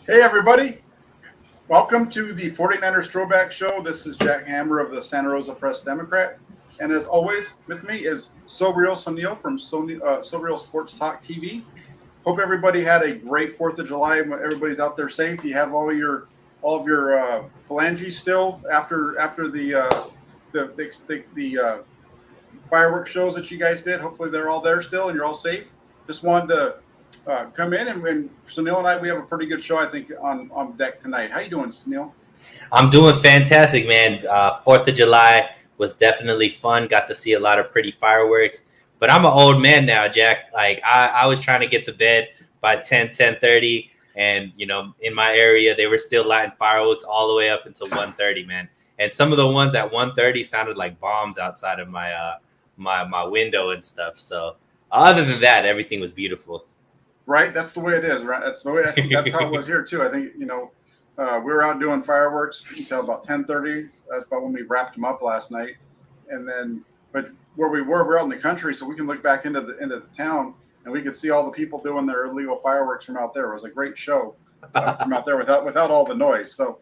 Hey, everybody. Welcome to the 49ers Throwback Show. This is Jack Hammer of the Santa Rosa Press Democrat. And as always, with me is Suneil from Real Sports Talk TV. Hope everybody had a great 4th of July. Everybody's out there safe. You have all of your phalanges still after the fireworks shows that you guys did. Hopefully they're all there still and you're all safe. Just wanted to come in and Suneil and I, we have a pretty good show, I think, on deck tonight. How you doing, Suneil? I'm doing fantastic, man. 4th of July was definitely fun. Got to see a lot of pretty fireworks. But I'm an old man now, Jack. Like, I was trying to get to bed by 10:30. And, in my area, they were still lighting fireworks all the way up until 1:30, man. And some of the ones at 1:30 sounded like bombs outside of my window and stuff. So other than that, everything was beautiful. Right, that's the way it is. Right, that's the way. I think that's how it was here too. I think we were out doing fireworks until about 10:30. That's about when we wrapped them up last night. And then, but where we're out in the country, so we can look back into the town and we could see all the people doing their illegal fireworks from out there. It was a great show from out there without all the noise. So,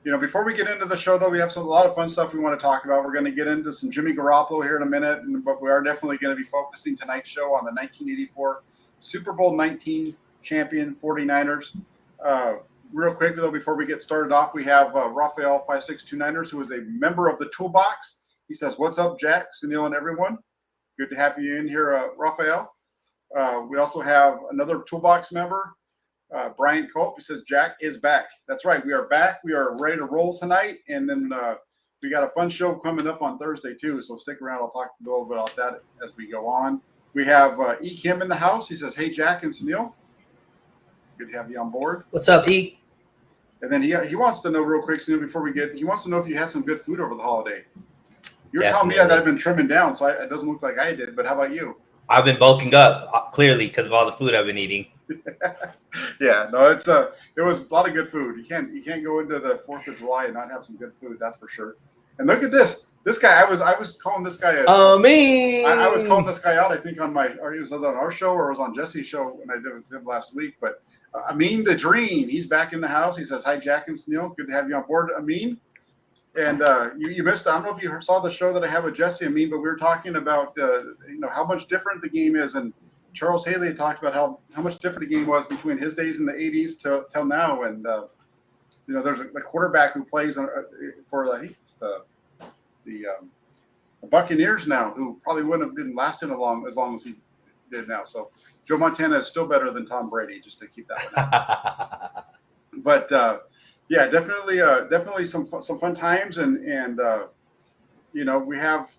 before we get into the show, though, we have a lot of fun stuff we want to talk about. We're going to get into some Jimmy Garoppolo here in a minute, but we are definitely going to be focusing tonight's show on the 1984 Super Bowl 19 champion 49ers. Real quickly, though, before we get started off, we have Raphael 5629ers, who is a member of the Toolbox. He says, "What's up, Jack, Suneil, and everyone? Good to have you in here, Raphael." We also have another Toolbox member, Brian Culp. He says, "Jack is back." That's right. We are back. We are ready to roll tonight. And then we got a fun show coming up on Thursday, too. So stick around. I'll talk a little bit about that as we go on. We have E. Kim in the house. He says, "Hey, Jack and Suneil. Good to have you on board." What's up, E? And then he wants to know real quick, Suneil, he wants to know if you had some good food over the holiday. You were telling me that I've been trimming down, so it doesn't look like I did. But how about you? I've been bulking up, clearly, because of all the food I've been eating. Yeah, no, it was a lot of good food. You can't go into the 4th of July and not have some good food, that's for sure. And look at this. This guy, I was calling this guy. I was calling this guy out. I think or he was on our show or it was on Jesse's show when I did it with him last week. But Amin the Dream, he's back in the house. He says, "Hi, Jack and Suneil. Good to have you on board, Amin." And you missed. I don't know if you saw the show that I have with Jesse and Amin, but we were talking about how much different the game is. And Charles Haley talked about how much different the game was between his days in the '80s till now. And there's a quarterback who plays for I think it's the Buccaneers now, who probably wouldn't have been lasting as long as he did now. So Joe Montana is still better than Tom Brady, just to keep that one out. But yeah, definitely some fun times, and we have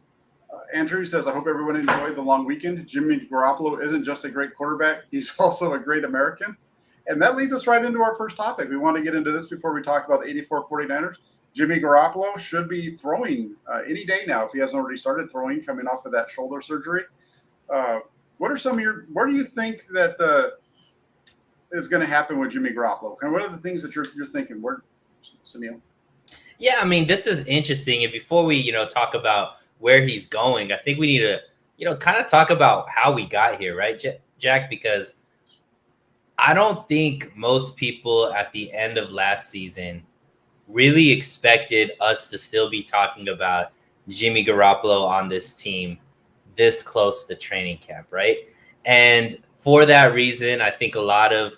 Andrew says, "I hope everyone enjoyed the long weekend. Jimmy Garoppolo isn't just a great quarterback; he's also a great American." And that leads us right into our first topic. We want to get into this before we talk about the 84 49ers. Jimmy Garoppolo should be throwing any day now if he hasn't already started throwing, coming off of that shoulder surgery. What do you think that is going to happen with Jimmy Garoppolo? What are the things that you're thinking? Suneil? Yeah, I mean, this is interesting. And before we, talk about where he's going, I think we need to, kind of talk about how we got here, right, Jack? Because I don't think most people at the end of last season really expected us to still be talking about Jimmy Garoppolo on this team this close to training camp, right? And for that reason, I think a lot of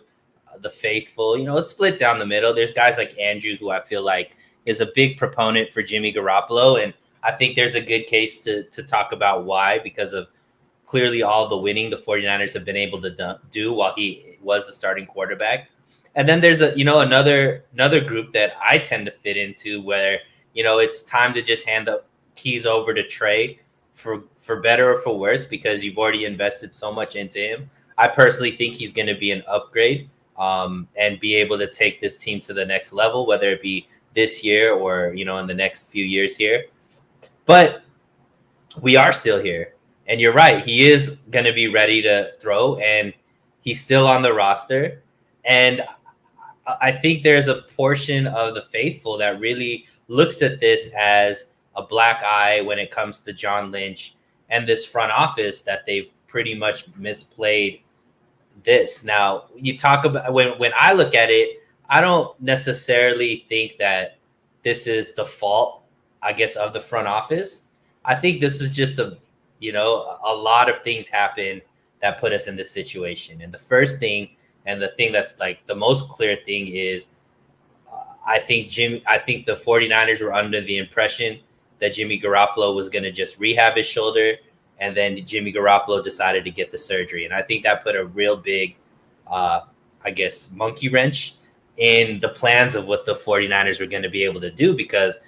the faithful, it's split down the middle. There's guys like Andrew, who I feel like is a big proponent for Jimmy Garoppolo. And I think there's a good case to talk about why, because of clearly all the winning the 49ers have been able to do while he was the starting quarterback. And then there's another group that I tend to fit into where, it's time to just hand the keys over to Trey for better or for worse, because you've already invested so much into him. I personally think he's going to be an upgrade and be able to take this team to the next level, whether it be this year or, in the next few years here. But we are still here. And you're right. He is going to be ready to throw, and he's still on the roster. And I think there's a portion of the faithful that really looks at this as a black eye when it comes to John Lynch and this front office, that they've pretty much misplayed this. Now, you talk about when I look at it, I don't necessarily think that this is the fault, I guess, of the front office. I think this is just a lot of things happen that put us in this situation. And the first thing, and the thing that's like the most clear thing, is I think the 49ers were under the impression that Jimmy Garoppolo was going to just rehab his shoulder, and then Jimmy Garoppolo decided to get the surgery. And I think that put a real big, monkey wrench in the plans of what the 49ers were going to be able to do, because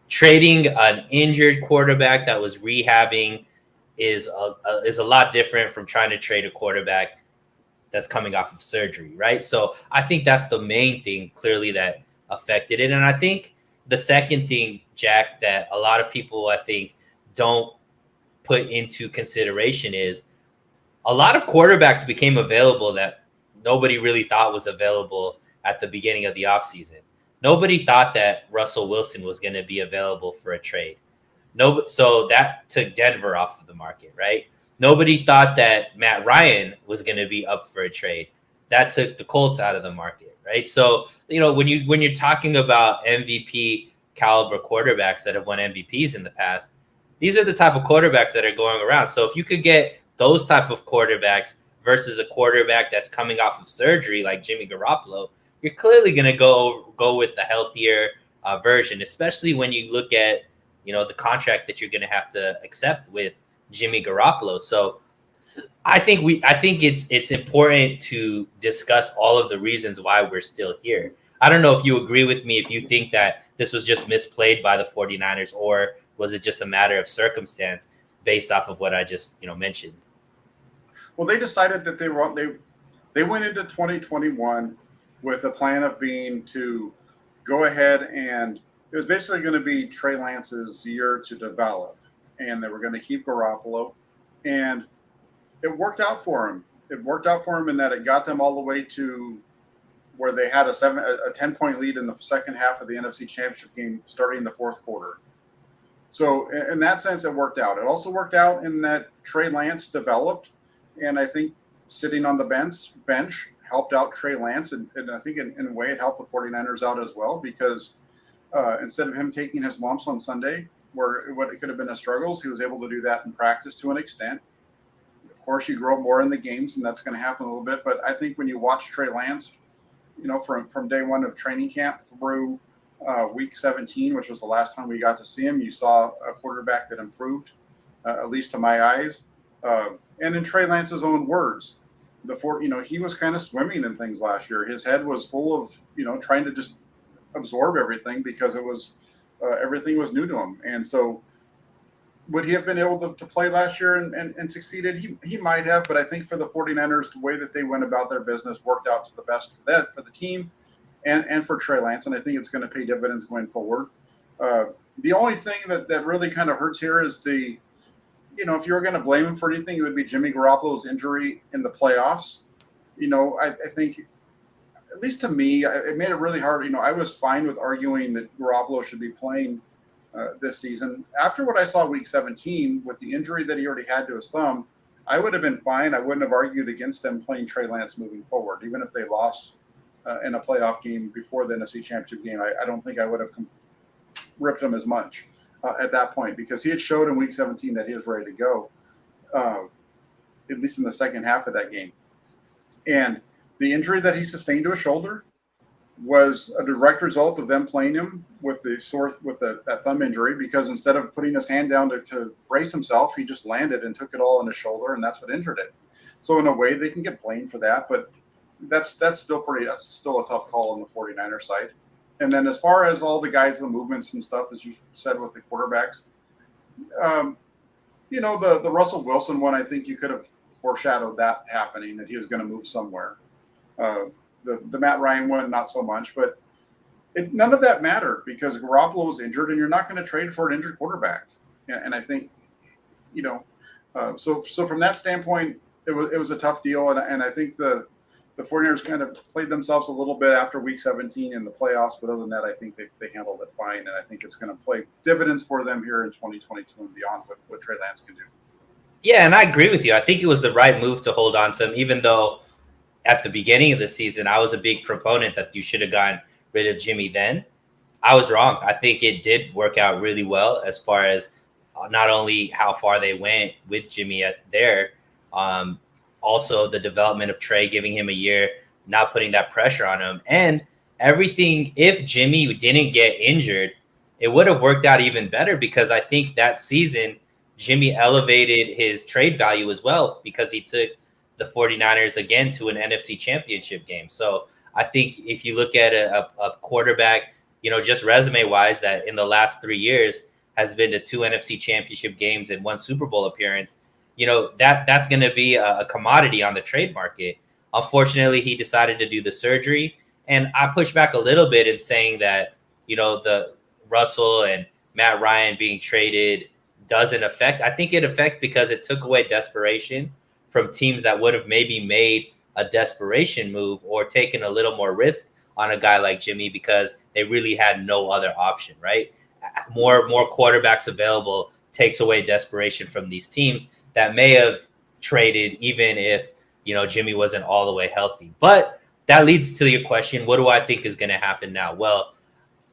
trading an injured quarterback that was rehabbing is a lot different from trying to trade a quarterback that's coming off of surgery, right? So I think that's the main thing clearly that affected it. And I think the second thing, Jack, that a lot of people, I think, don't put into consideration is a lot of quarterbacks became available that nobody really thought was available at the beginning of the offseason. Nobody thought that Russell Wilson was going to be available for a trade. So that took Denver off of the market, right? Nobody thought that Matt Ryan was going to be up for a trade. That took the Colts out of the market, right? So, when you're talking about MVP caliber quarterbacks that have won MVPs in the past, these are the type of quarterbacks that are going around. So if you could get those type of quarterbacks versus a quarterback that's coming off of surgery like Jimmy Garoppolo, you're clearly going to go with the healthier version, especially when you look at, the contract that you're going to have to accept with Jimmy Garoppolo. So I think it's important to discuss all of the reasons why we're still here. I don't know if you agree with me, if you think that this was just misplayed by the 49ers, or was it just a matter of circumstance based off of what I just, mentioned? Well, they decided that they went into 2021 with a plan of being to go ahead, and it was basically going to be Trey Lance's year to develop, and they were going to keep Garoppolo, and it worked out for him. It worked out for him in that it got them all the way to where they had a 10-point lead in the second half of the NFC Championship game starting the fourth quarter. So in that sense, it worked out. It also worked out in that Trey Lance developed, and I think sitting on the bench helped out Trey Lance, and I think in a way it helped the 49ers out as well, because instead of him taking his lumps on Sunday, where what it could have been a struggles, he was able to do that in practice to an extent. Of course, you grow more in the games, and that's going to happen a little bit. But I think when you watch Trey Lance, from day one of training camp through week 17, which was the last time we got to see him, you saw a quarterback that improved, at least to my eyes. And in Trey Lance's own words, he was kind of swimming in things last year. His head was full of, trying to just absorb everything, because it was everything was new to him. And so would he have been able to play last year and succeeded? He might have, but I think for the 49ers, the way that they went about their business worked out to the best for the team and for Trey Lance, and I think it's going to pay dividends going forward. The only thing that really kind of hurts here is if you were going to blame him for anything, it would be Jimmy Garoppolo's injury in the playoffs. I think, at least to me, it made it really hard. I was fine with arguing that Garoppolo should be playing this season. After what I saw week 17 with the injury that he already had to his thumb, I would have been fine. I wouldn't have argued against them playing Trey Lance moving forward, even if they lost in a playoff game before the NFC Championship game. I don't think I would have ripped him as much at that point, because he had showed in week 17 that he was ready to go, at least in the second half of that game. And the injury that he sustained to his shoulder was a direct result of them playing him with that thumb injury, because instead of putting his hand down to brace himself, he just landed and took it all in his shoulder, and that's what injured it. So in a way, they can get blamed for that, but that's still a tough call on the 49ers side. And then as far as all the guys, the movements and stuff, as you said with the quarterbacks, the Russell Wilson one, I think you could have foreshadowed that happening, that he was going to move somewhere. The Matt Ryan one, not so much, but none of that mattered, because Garoppolo was injured, and you're not going to trade for an injured quarterback. And I think, so from that standpoint, it was a tough deal. And I think the 49ers kind of played themselves a little bit after week 17 in the playoffs, but other than that, I think they handled it fine. And I think it's going to play dividends for them here in 2022 and beyond with what Trey Lance can do. Yeah, and I agree with you. I think it was the right move to hold on to him, even though at the beginning of the season, I was a big proponent that you should have gotten rid of Jimmy then. I was wrong. I think it did work out really well as far as not only how far they went with Jimmy there, also the development of Trey, giving him a year, not putting that pressure on him. And everything, if Jimmy didn't get injured, it would have worked out even better, because I think that season Jimmy elevated his trade value as well, because he took the 49ers again to an NFC championship game. So I think if you look at a quarterback, just resume wise, that in the last 3 years has been to 2 NFC championship games and 1 Super Bowl appearance, that's going to be a commodity on the trade market. Unfortunately, he decided to do the surgery. And I push back a little bit in saying that, the Russell and Matt Ryan being traded doesn't affect. I think it affects because it took away desperation from teams that would have maybe made a desperation move or taken a little more risk on a guy like Jimmy, because they really had no other option, right? More quarterbacks available takes away desperation from these teams that may have traded even if, Jimmy wasn't all the way healthy. But that leads to your question, what do I think is going to happen now? Well,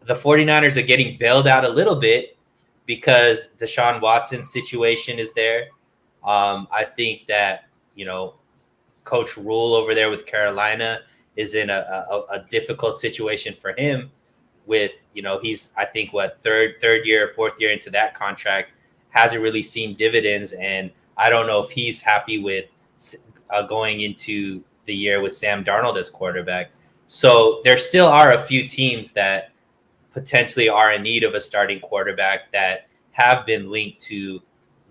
the 49ers are getting bailed out a little bit because Deshaun Watson's situation is there. I think that, Coach Rule over there with Carolina is in a difficult situation for him with, he's, I think, third year, 4th year into that contract, hasn't really seen dividends. And I don't know if he's happy with going into the year with Sam Darnold as quarterback. So there still are a few teams that potentially are in need of a starting quarterback that have been linked to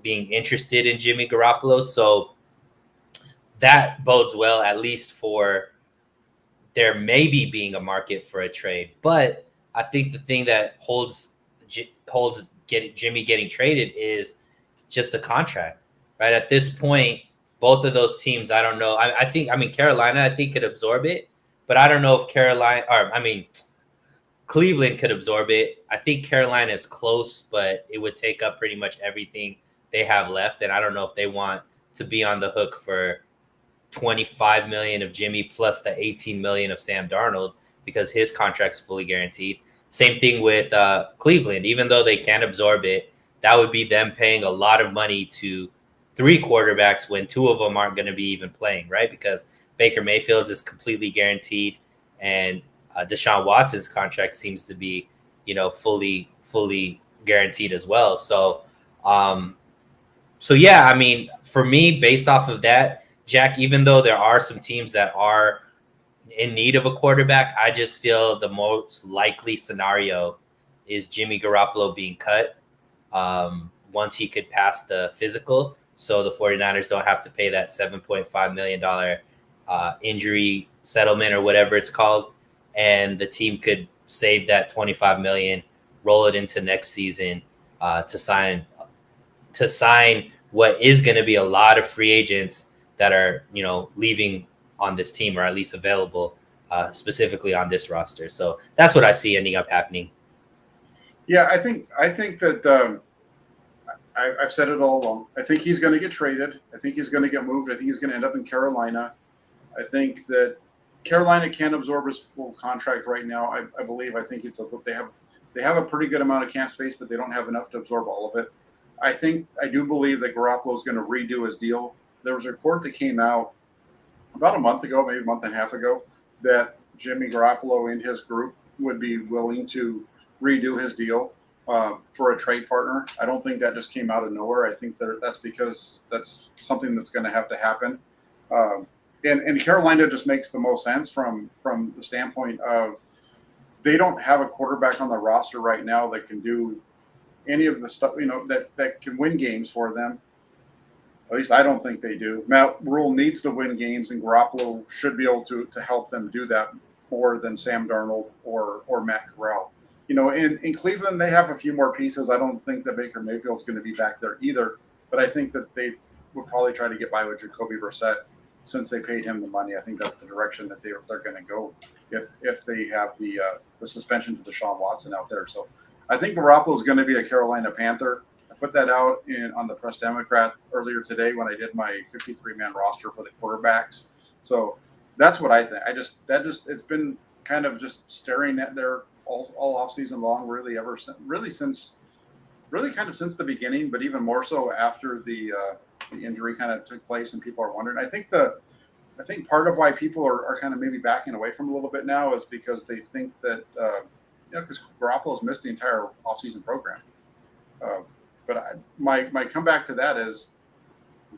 being interested in Jimmy Garoppolo. So that bodes well, at least for there maybe being a market for a trade. But I think the thing that holds Jimmy getting traded is just the contract, right? At this point, both of those teams, I don't know. Carolina, I think could absorb it, but I don't know if Cleveland could absorb it. I think Carolina is close, but it would take up pretty much everything they have left. And I don't know if they want to be on the hook for $25 million of Jimmy plus the $18 million of Sam Darnold, because his contract's fully guaranteed. Same thing with Cleveland. Even though they can absorb it, that would be them paying a lot of money to 3 quarterbacks when 2 of them aren't going to be even playing, right? Because Baker Mayfield's is completely guaranteed, and Deshaun Watson's contract seems to be, fully guaranteed as well. So, yeah, I mean, for me, based off of that, Jack, even though there are some teams that are in need of a quarterback, I just feel the most likely scenario is Jimmy Garoppolo being cut once he could pass the physical, so the 49ers don't have to pay that $7.5 million injury settlement or whatever it's called. And the team could save that $25 million, roll it into next season to sign what is going to be a lot of free agents that are, leaving on this team, or at least available specifically on this roster. So that's what I see ending up happening. Yeah, I think that I've said it all along. I think he's going to get traded. I think he's going to get moved. I think he's going to end up in Carolina. I think that Carolina can't absorb his full contract right now. I believe. I think they have a pretty good amount of cap space, but they don't have enough to absorb all of it. I do believe that Garoppolo is going to redo his deal. There was a report that came out about a month ago, maybe a month and a half ago, that Jimmy Garoppolo and his group would be willing to redo his deal for a trade partner. I don't think that just came out of nowhere. I think that's because that's something that's going to have to happen. And Carolina just makes the most sense from the standpoint of they don't have a quarterback on the roster right now that can do any of the stuff, that can win games for them. At least I don't think they do. Matt Rule needs to win games, and Garoppolo should be able to help them do that more than Sam Darnold or Matt Corral. In Cleveland, they have a few more pieces. I don't think that Baker Mayfield's going to be back there either, but I think that they would probably try to get by with Jacoby Brissett since they paid him the money. I think that's the direction that they're going to go if they have the suspension to Deshaun Watson out there. So I think Garoppolo is going to be a Carolina Panther. I put that out on the Press Democrat earlier today when I did my 53-man roster for the quarterbacks. So That's what I think. It's been kind of just staring at their all off season long, really kind of since the beginning, but even more so after the injury kind of took place and people are wondering. I think part of why people are kind of maybe backing away from a little bit now is because they think that because Garoppolo's missed the entire offseason program. Uh, but my comeback to that is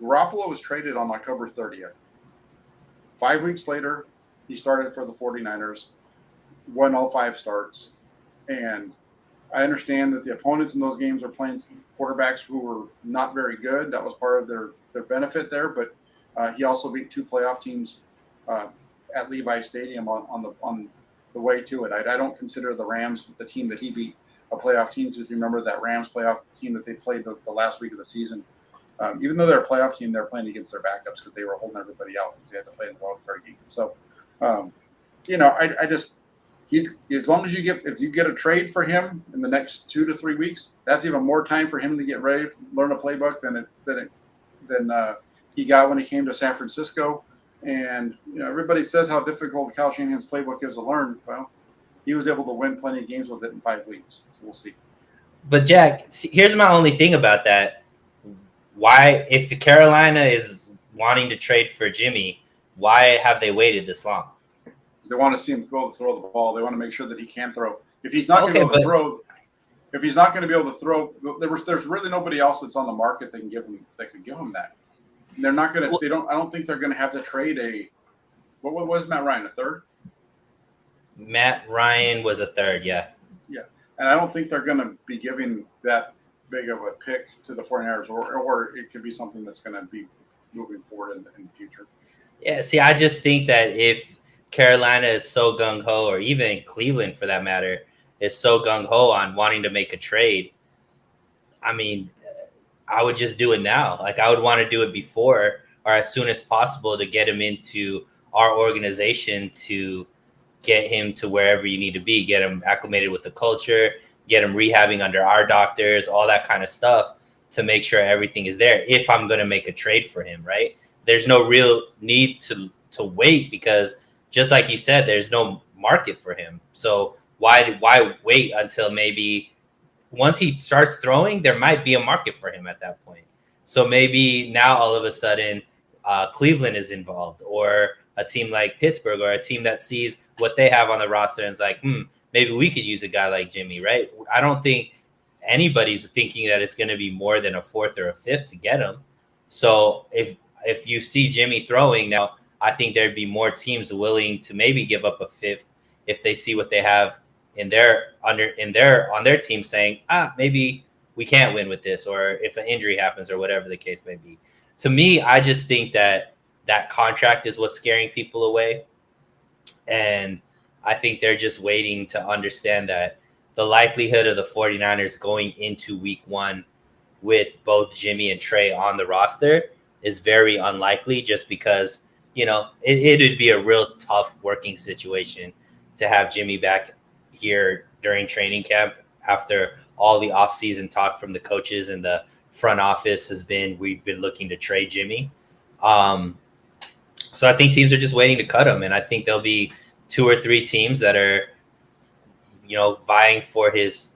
Garoppolo was traded on October 30th. 5 weeks later, he started for the 49ers, won all 5 starts. And I understand that the opponents in those games are playing quarterbacks who were not very good. That was part of their benefit there. But he also beat 2 playoff teams at Levi Stadium on the way to it. I don't consider the Rams, the team that he beat, a playoff team. Because if you remember that Rams playoff team that they played the last week of the season, even though they're a playoff team, they're playing against their backups because they were holding everybody out because they had to play in the wild card game. So, I just he's as long as if you get a trade for him in the next 2 to 3 weeks, that's even more time for him to get ready, learn a playbook than he got when he came to San Francisco. And everybody says how difficult Kyle Shanahan's playbook is to learn. Well, he was able to win plenty of games with it in 5 weeks. So we'll see. But Jack, here's my only thing about that. Why, if Carolina is wanting to trade for Jimmy, why have they waited this long? They want to see him be able to throw the ball. They want to make sure that he can throw. If he's not going to be able to throw, there's really nobody else that's on the market that could give him that. And they're not going to. I don't think they're going to have to trade what was Matt Ryan, a third? Matt Ryan was a third, yeah. Yeah, and I don't think they're going to be giving that big of a pick to the 49ers, or it could be something that's going to be moving forward in the future. Yeah, see, I just think that if Carolina is so gung-ho, or even Cleveland for that matter, is so gung-ho on wanting to make a trade, I mean, I would just do it now. Like, I would want to do it before or as soon as possible to get him into our organization, to get him to wherever you need to be, get him acclimated with the culture, get him rehabbing under our doctors, all that kind of stuff, to make sure everything is there if I'm going to make a trade for him, right? There's no real need to wait because, just like you said, there's no market for him. So why wait until maybe once he starts throwing, there might be a market for him at that point. So maybe now all of a sudden Cleveland is involved, or a team like Pittsburgh, or a team that sees what they have on the roster and is like, maybe we could use a guy like Jimmy, right? I don't think anybody's thinking that it's going to be more than a 4th or a 5th to get him. So if you see Jimmy throwing now, I think there'd be more teams willing to maybe give up a 5th if they see what they have on their team, saying, maybe we can't win with this, or if an injury happens or whatever the case may be. To me, I just think that contract is what's scaring people away. And I think they're just waiting to understand that the likelihood of the 49ers going into week 1 with both Jimmy and Trey on the roster is very unlikely, just because, it would be a real tough working situation to have Jimmy back here during training camp after all the offseason talk from the coaches and the front office has been, we've been looking to trade Jimmy. So I think teams are just waiting to cut him. And I think there'll be 2 or 3 teams that are, vying for his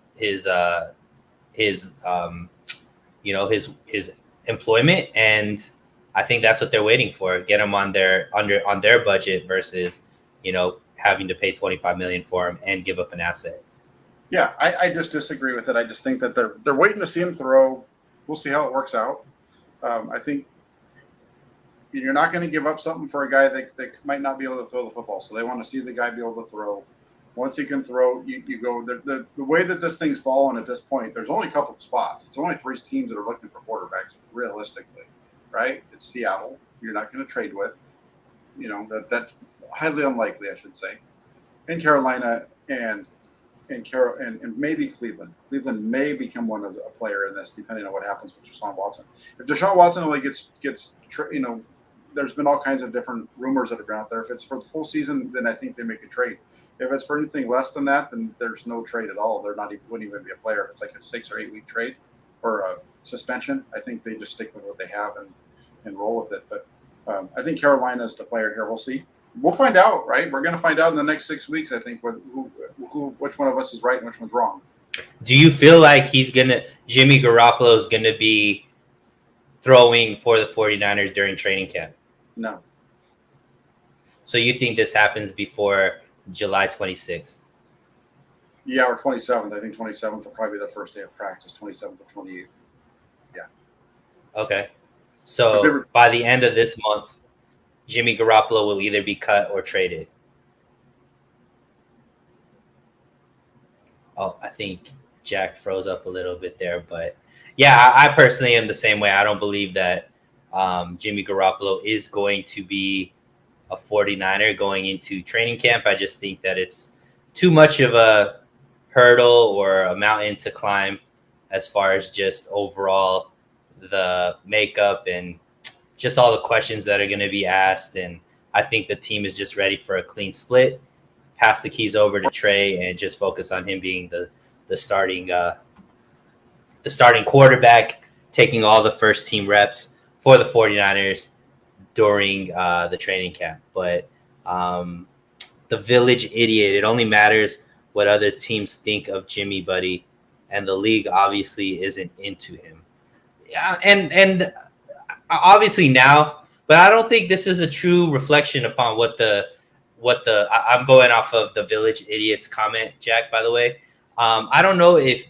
employment. And I think that's what they're waiting for. Get him on their budget versus, having to pay $25 million for him and give up an asset. Yeah, I just disagree with it. I just think that they're waiting to see him throw. We'll see how it works out. I think you're not going to give up something for a guy that might not be able to throw the football. So they want to see the guy be able to throw. Once he can throw, you go. The way that this thing's fallen at this point, there's only a couple of spots. It's only 3 teams that are looking for quarterbacks, realistically, right? It's Seattle. You're not going to trade with. That's highly unlikely, I should say. And Carolina and maybe Cleveland. Cleveland may become a player in this, depending on what happens with Deshaun Watson. If Deshaun Watson only gets there's been all kinds of different rumors that have been out there. If it's for the full season, then I think they make a trade. If it's for anything less than that, then there's no trade at all. Wouldn't even be a player. If it's like a 6 or 8 week trade or a suspension, I think they just stick with what they have and roll with it. But I think Carolina is the player here. We'll see. We'll find out, right? We're going to find out in the next 6 weeks, I think, which one of us is right and which one's wrong. Do you feel like Jimmy Garoppolo is going to be throwing for the 49ers during training camp? No. So you think this happens before July 26th? Yeah, or 27th. I think 27th will probably be the first day of practice, 27th or 28th. Yeah. Okay. So by the end of this month, Jimmy Garoppolo will either be cut or traded. Oh, I think Jack froze up a little bit there. But yeah, I personally am the same way. I don't believe that Jimmy Garoppolo is going to be a 49er going into training camp. I just think that it's too much of a hurdle or a mountain to climb as far as just overall the makeup and just all the questions that are going to be asked. And I think the team is just ready for a clean split, pass the keys over to Trey, and just focus on him being the starting quarterback, taking all the first team reps for the 49ers during the training camp. But the village idiot, it only matters what other teams think of Jimmy, buddy, and the league obviously isn't into him. Yeah, and obviously now, but I don't think this is a true reflection upon I'm going off of the village idiots comment, Jack, by the way. I don't know if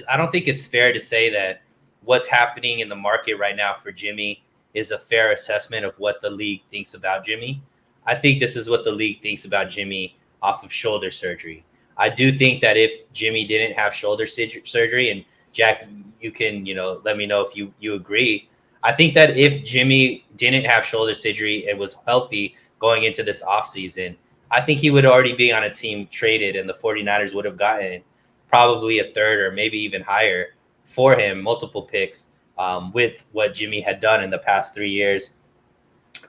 I don't think it's fair to say that what's happening in the market right now for Jimmy is a fair assessment of what the league thinks about Jimmy. I think this is what the league thinks about Jimmy off of shoulder surgery. I do think that if Jimmy didn't have shoulder surgery, and Jack, you can, let me know if you agree. I think that if Jimmy didn't have shoulder surgery and was healthy going into this offseason, I think he would already be on a team traded, and the 49ers would have gotten probably a third or maybe even higher for him, multiple picks, with what Jimmy had done in the past 3 years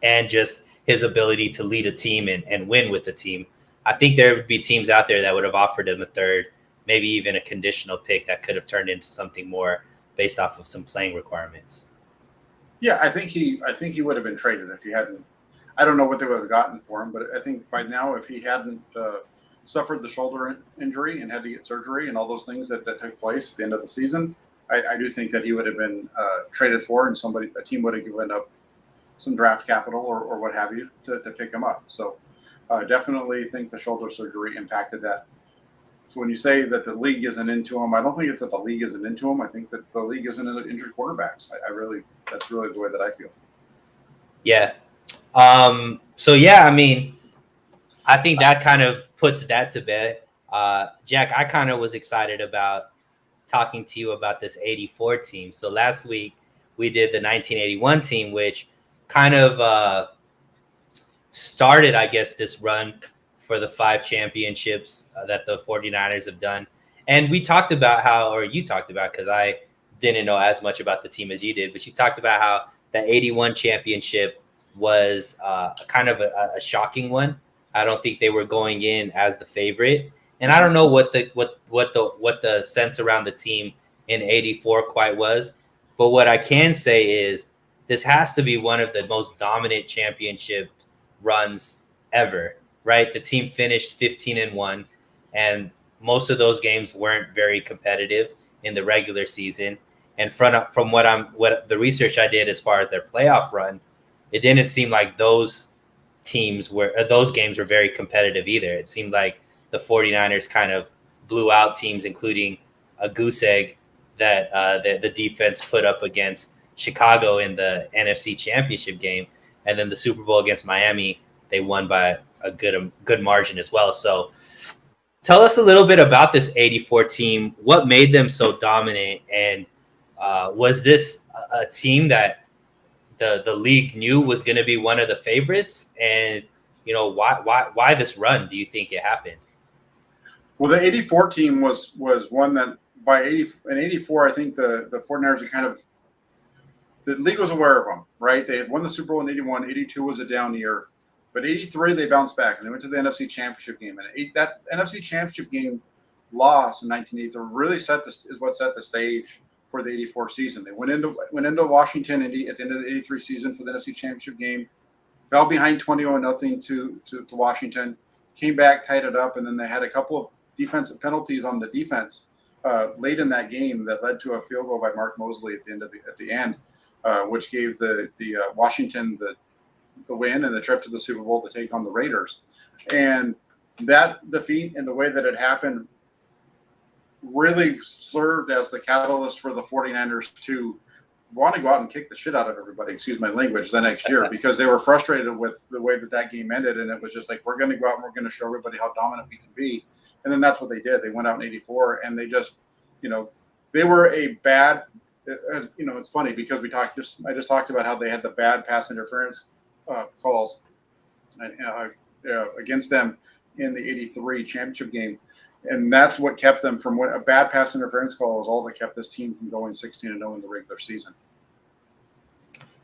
and just his ability to lead a team and win with the team. I think there would be teams out there that would have offered him a third, maybe even a conditional pick that could have turned into something more based off of some playing requirements. Yeah, I think he would have been traded if he hadn't. I don't know what they would have gotten for him, but I think by now, if he hadn't suffered the shoulder injury and had to get surgery and all those things that took place at the end of the season, I do think that he would have been traded for, and a team would have given up some draft capital or what have you to pick him up. So definitely think the shoulder surgery impacted that. So when you say that the league isn't into him, I don't think it's that the league isn't into him. I think that the league isn't into injured quarterbacks. That's really the way that I feel. Yeah. So yeah, I mean, I think that kind of puts that to bed. Jack, I kind of was excited about talking to you about this 84 team. So last week we did the 1981 team, which kind of started, I guess, this run for the 5 championships that the 49ers have done. And we talked about you talked about, because I didn't know as much about the team as you did, but you talked about how the 81 championship was kind of a shocking one. I don't think they were going in as the favorite. And I don't know what the sense around the team in 84 quite was. But what I can say is this has to be one of the most dominant championship runs ever, right? The team finished 15-1, and most of those games weren't very competitive in the regular season. And from what the research I did as far as their playoff run, it didn't seem like those games were very competitive either. It seemed like the 49ers kind of blew out teams, including a goose egg that the defense put up against Chicago in the NFC Championship game, and then the Super Bowl against Miami, they won by a good margin as well. So tell us a little bit about this 84 team. What made them so dominant, and was this a team that the league knew was going to be one of the favorites? And why this run do you think it happened? Well, the 84 team was one that in 84, I think the 49ers are kind of, the league was aware of them, right? They had won the Super Bowl in 81. 82 was a down year. But 83, they bounced back, and they went to the NFC Championship game. And that NFC Championship game loss in 1983 really is what set the stage for the 84 season. They went into Washington at the end of the 83 season for the NFC Championship game. fell behind 21-0 to Washington, came back, tied it up, and then they had a couple of defensive penalties on the defense late in that game that led to a field goal by Mark Mosley at the end, which gave the Washington the win and the trip to the Super Bowl to take on the Raiders. And that defeat and the way that it happened really served as the catalyst for the 49ers to want to go out and kick the shit out of everybody, excuse my language, the next year, because they were frustrated with the way that game ended. And it was just like, we're going to go out and we're going to show everybody how dominant we can be. And then that's what they did. They went out in 84 and they just, they were a bad, it's funny because I just talked about how they had the bad pass interference calls against them in the 83 championship game. And that's what kept them from a bad pass interference call is all that kept this team from going 16-0 in the regular season.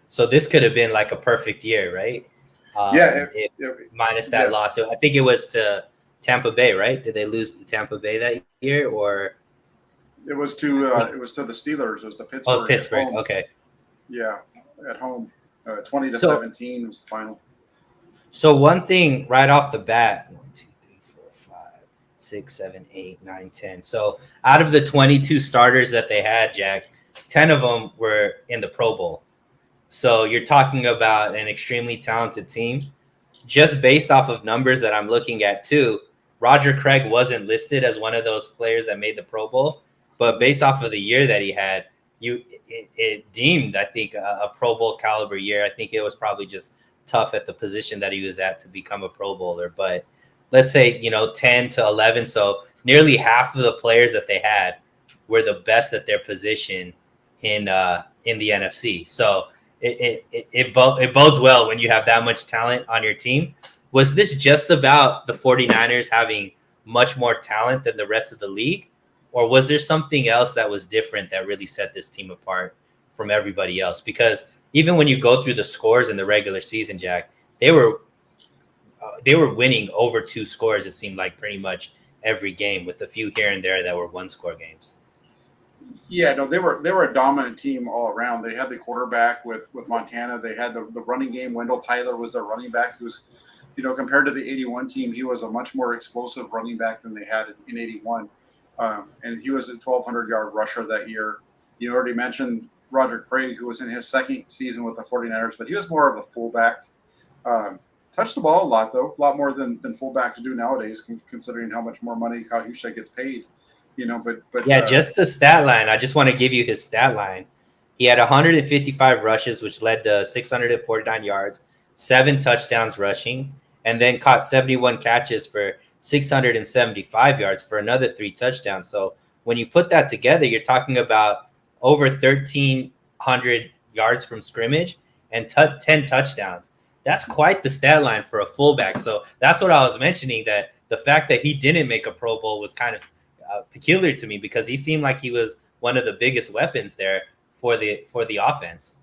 So this could have been like a perfect year, right? Minus that loss. I think it was to Tampa Bay, right? Did they lose to Tampa Bay that year, or it was to the Steelers? It was to Pittsburgh. Oh, Pittsburgh. Okay. Yeah, at home, 20-17 was the final. So one thing right off the bat. 6, 7, 8, 9, 10. So out of the 22 starters that they had, Jack, 10 of them were in the Pro Bowl. So you're talking about an extremely talented team. Just based off of numbers that I'm looking at too, Roger Craig wasn't listed as one of those players that made the Pro Bowl, but based off of the year that he had, it deemed, I think, a Pro Bowl caliber year. I think it was probably just tough at the position that he was at to become a Pro Bowler, but let's say, 10 to 11. So nearly half of the players that they had were the best at their position in the NFC. So it bodes well when you have that much talent on your team. Was this just about the 49ers having much more talent than the rest of the league? Or was there something else that was different that really set this team apart from everybody else? Because even when you go through the scores in the regular season, Jack, they were winning over 2 scores, it seemed like, pretty much every game, with a few here and there that were 1-score games. Yeah, no, they were a dominant team all around. They had the quarterback with Montana. They had the running game. Wendell Tyler was their running back, who's, compared to the 81 team, he was a much more explosive running back than they had in 81. And he was a 1,200-yard rusher that year. You already mentioned Roger Craig, who was in his second season with the 49ers, but he was more of a fullback. Touched the ball a lot, though, a lot more than fullbacks do nowadays, considering how much more money Kyle Juszczyk gets paid. But yeah, just the stat line. I just want to give you his stat line. He had 155 rushes, which led to 649 yards, 7 touchdowns rushing, and then caught 71 catches for 675 yards for another 3 touchdowns. So when you put that together, you're talking about over 1,300 yards from scrimmage and 10 touchdowns. That's quite the stat line for a fullback. So that's what I was mentioning, that the fact that he didn't make a Pro Bowl was kind of peculiar to me, because he seemed like he was one of the biggest weapons there for the offense.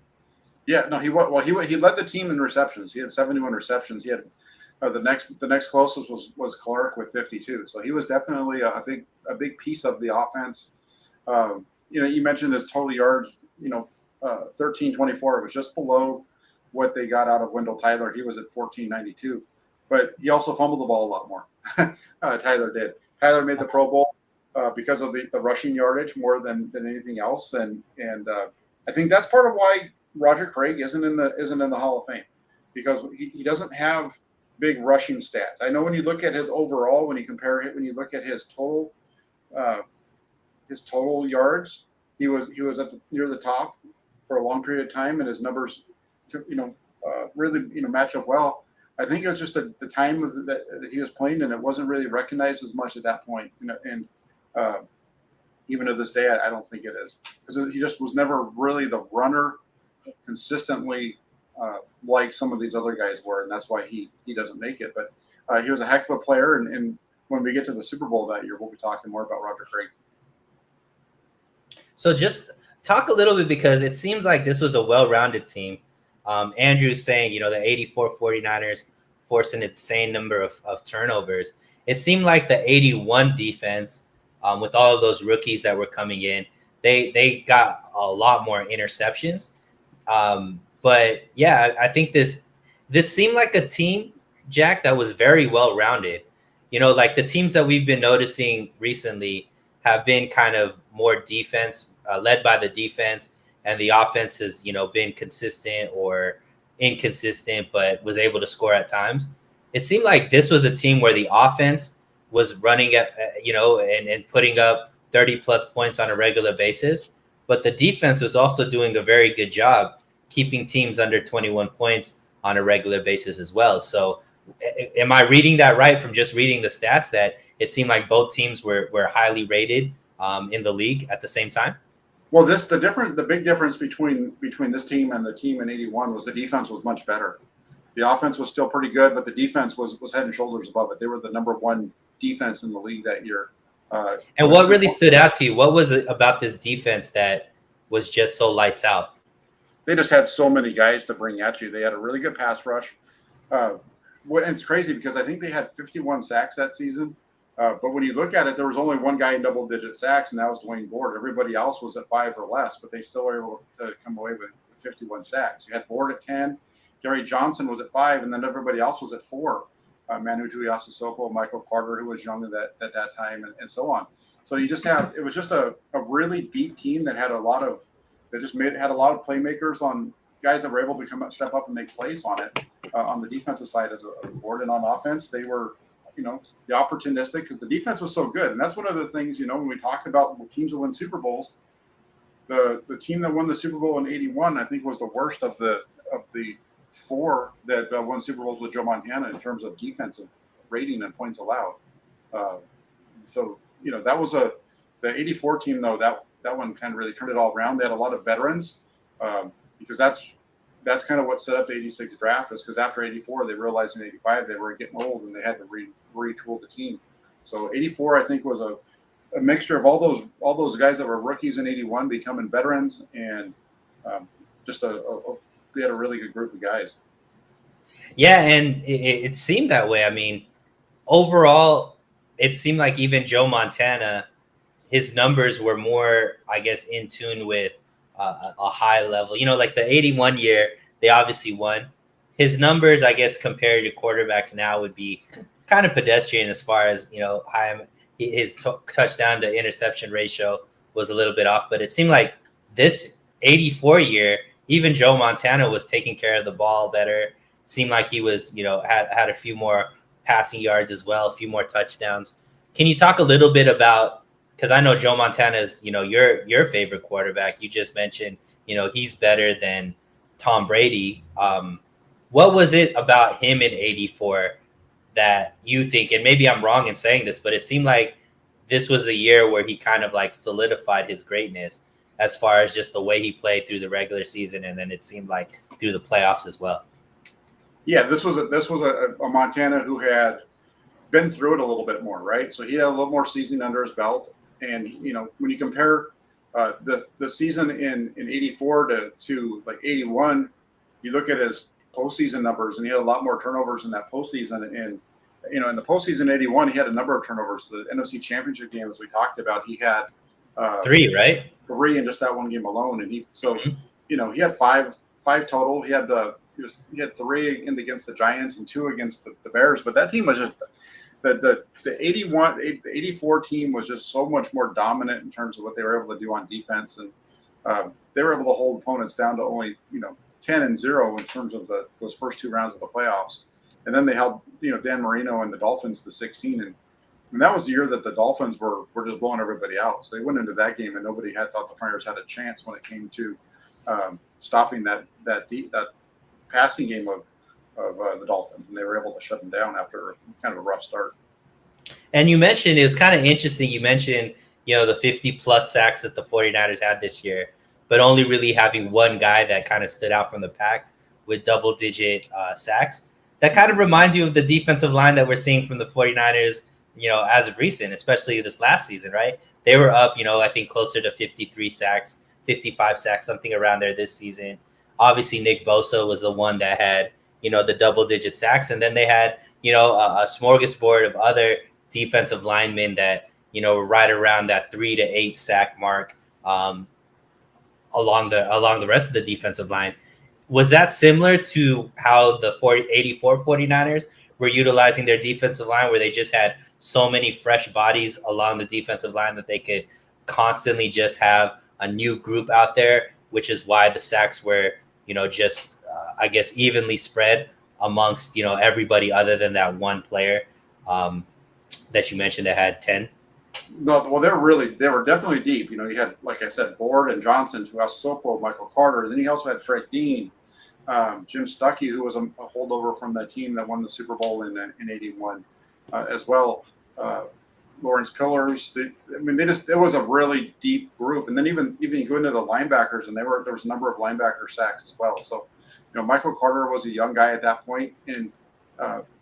Yeah, no, he led the team in receptions. He had 71 receptions. He had the next closest was Clark with 52. So he was definitely a big piece of the offense. You mentioned his total yards. 1324. It was just below what they got out of Wendell Tyler. He was at 1492, but he also fumbled the ball a lot more. Tyler did. Tyler made the Pro Bowl because of the rushing yardage more than anything else, and I think that's part of why Roger Craig isn't in the Hall of Fame, because he doesn't have big rushing stats. I know when you look at his overall, when you look at his total yards, he was near the top for a long period of time, and his numbers really match up well. I think it was just the time that he was playing, and it wasn't really recognized as much at that point. And even to this day, I don't think it is, because he just was never really the runner consistently like some of these other guys were, and that's why he doesn't make it. But he was a heck of a player, and when we get to the Super Bowl that year, we'll be talking more about Roger Craig. So just talk a little bit, because it seems like this was a well-rounded team. Andrew's saying, the 84 49ers forcing an insane number of turnovers. It seemed like the 81 defense, with all of those rookies that were coming in, they got a lot more interceptions. But yeah, I think this this seemed like a team, Jack, that was very well rounded. Like the teams that we've been noticing recently have been kind of more defense, led by the defense, and the offense has, been consistent or inconsistent, but was able to score at times. It seemed like this was a team where the offense was running at, and putting up 30 plus points on a regular basis. But the defense was also doing a very good job keeping teams under 21 points on a regular basis as well. So am I reading that right from just reading the stats that it seemed like both teams were highly rated in the league at the same time? Well, the big difference between this team and the team in 81 was the defense was much better. The offense was still pretty good, but the defense was head and shoulders above it. They were the number one defense in the league that year. And what really stood out to you? What was it about this defense that was just so lights out? They just had so many guys to bring at you. They had a really good pass rush. And it's crazy because I think they had 51 sacks that season. But when you look at it, there was only one guy in double-digit sacks, and that was Dwayne Board. Everybody else was at 5 or less, but they still were able to come away with 51 sacks. You had Board at 10, Gary Johnson was at 5, and then everybody else was at 4. Manu Tuiasosopo, Michael Carter, who was young at that time, and so on. So you just have it was just a really deep team that had a lot of playmakers on guys that were able to step up and make plays on it on the defensive side of the board, and on offense they were. The opportunistic, because the defense was so good. And that's one of the things, when we talk about teams that win Super Bowls, the team that won the Super Bowl in 81, I think, was the worst of the 4 that won Super Bowls with Joe Montana in terms of defensive rating and points allowed. So that was the 84 team, though, that one kind of really turned it all around. They had a lot of veterans because that's kind of what set up the 86 draft, is because after 84, they realized in 85 they were getting old and they had to retool the team. So 84, I think, was a mixture of all those guys that were rookies in 81 becoming veterans, and we had a really good group of guys. Yeah, and it seemed that way. I mean, overall, it seemed like even Joe Montana, his numbers were more, I guess, in tune with a high level. Like the 81 year, they obviously won. His numbers, I guess, compared to quarterbacks now would be kind of pedestrian as far as, his touchdown to interception ratio was a little bit off. But it seemed like this 84 year, even Joe Montana was taking care of the ball better. It seemed like he was, had a few more passing yards as well, a few more touchdowns. Can you talk a little bit about, because I know Joe Montana is, your favorite quarterback. You just mentioned, he's better than Tom Brady. What was it about him in 84 that you think, and maybe I'm wrong in saying this, but it seemed like this was the year where he kind of like solidified his greatness as far as just the way he played through the regular season, and then it seemed like through the playoffs as well. Yeah, this was a Montana who had been through it a little bit more, right? So he had a little more seasoning under his belt. And, when you compare the season in 84 to like 81, you look at his postseason numbers, and he had a lot more turnovers in that postseason. And, in the postseason 81, he had a number of turnovers. The NFC Championship game, as we talked about, he had 3, right? 3 in just that one game alone. And he had five total. He had 3 against the Giants and 2 against the Bears. But that team was just the 84 team was just so much more dominant in terms of what they were able to do on defense, and they were able to hold opponents down to only 10-0 in terms of those first 2 rounds of the playoffs. And then they held Dan Marino and the Dolphins to 16, and that was the year that the Dolphins were just blowing everybody out. So they went into that game and nobody had thought the Friars had a chance when it came to stopping that passing game of the Dolphins, and they were able to shut them down after kind of a rough start. And you mentioned, it was kind of interesting, you mentioned, the 50 plus sacks that the 49ers had this year, but only really having one guy that kind of stood out from the pack with double digit sacks. That kind of reminds you of the defensive line that we're seeing from the 49ers, as of recent, especially this last season, right? They were up, I think closer to 53 sacks, 55 sacks, something around there this season. Obviously, Nick Bosa was the one that had, the double-digit sacks. And then they had, a smorgasbord of other defensive linemen that, were right around that 3 to 8 sack mark along the rest of the defensive line. Was that similar to how the 84 49ers were utilizing their defensive line, where they just had so many fresh bodies along the defensive line that they could constantly just have a new group out there, which is why the sacks were, just, I guess, evenly spread amongst, everybody other than that one player that you mentioned that had 10? No, well, they were definitely deep. You had, like I said, Board and Johnson, Tuiasosopo, Michael Carter. Then you also had Fred Dean, Jim Stuckey, who was a holdover from that team that won the Super Bowl in '81, as well. Lawrence Pillars. It was a really deep group. And then even you go into the linebackers, and there was a number of linebacker sacks as well. So, Michael Carter was a young guy at that point, and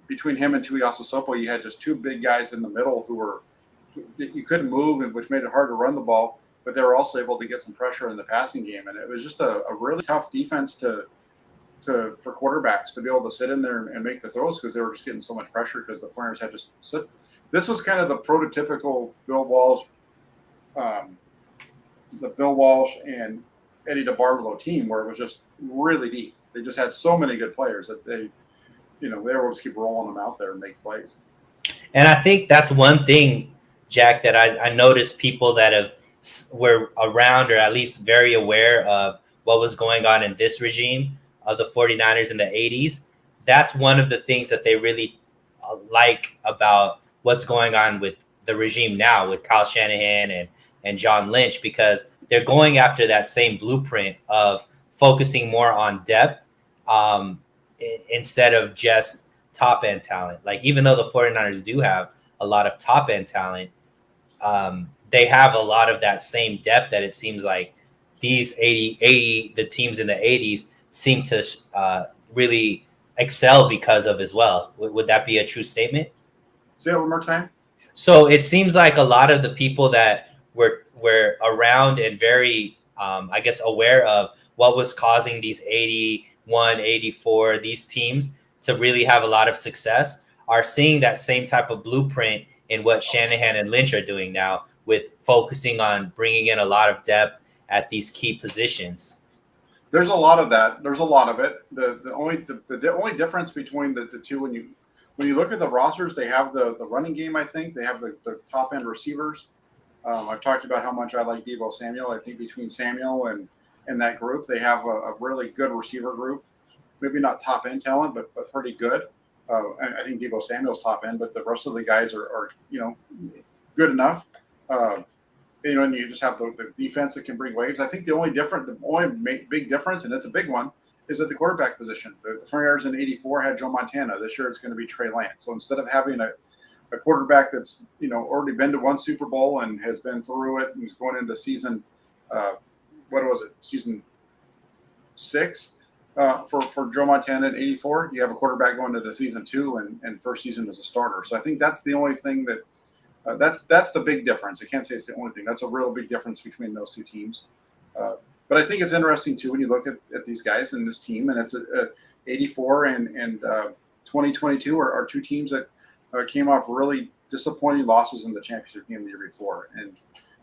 between him and Tuiasosopo, you had just two big guys in the middle who you couldn't move, and which made it hard to run the ball, but they were also able to get some pressure in the passing game. And it was just a really tough defense for quarterbacks to be able to sit in there and make the throws, because they were just getting so much pressure because the Flyers had just sit. This was kind of the prototypical Bill Walsh and Eddie DeBartolo team, where it was just really deep. They just had so many good players that they were able to just keep rolling them out there and make plays. And I think that's one thing, Jack, that I noticed people that were around, or at least very aware of what was going on in this regime of the 49ers in the 80s. That's one of the things that they really like about what's going on with the regime now with Kyle Shanahan and John Lynch, because they're going after that same blueprint of focusing more on depth instead of just top-end talent. Like, even though the 49ers do have a lot of top-end talent, they have a lot of that same depth that it seems like these the teams in the 80s seem to really excel because of as well. Would that be a true statement? Say it one more time. So it seems like a lot of the people that were around and very, I guess, aware of what was causing these 81, 84, these teams to really have a lot of success are seeing that same type of blueprint in what Shanahan and Lynch are doing now, with focusing on bringing in a lot of depth at these key positions. There's a lot of that. There's a lot of it. The only difference between the two, when you look at the rosters, they have the running game. I think they have the top end receivers. I've talked about how much I like Deebo Samuel. I think between Samuel and that group, they have a really good receiver group. Maybe not top end talent, but pretty good. I think Deebo Samuel's top end, but the rest of the guys are good enough. And you just have the defense that can bring waves. I think the only big difference, and it's a big one, is at the quarterback position. The 49ers in '84 had Joe Montana. This year it's going to be Trey Lance. So instead of having a quarterback that's already been to one Super Bowl and has been through it and he's going into season, season 6 for Joe Montana in '84, you have a quarterback going into season 2 and first season as a starter. So I think that's the only thing that. That's the big difference. I can't say it's the only thing. That's a real big difference between those two teams. But I think it's interesting, too, when you look at these guys and this team, and it's 84 and 2022 are two teams that came off really disappointing losses in the championship game the year before. And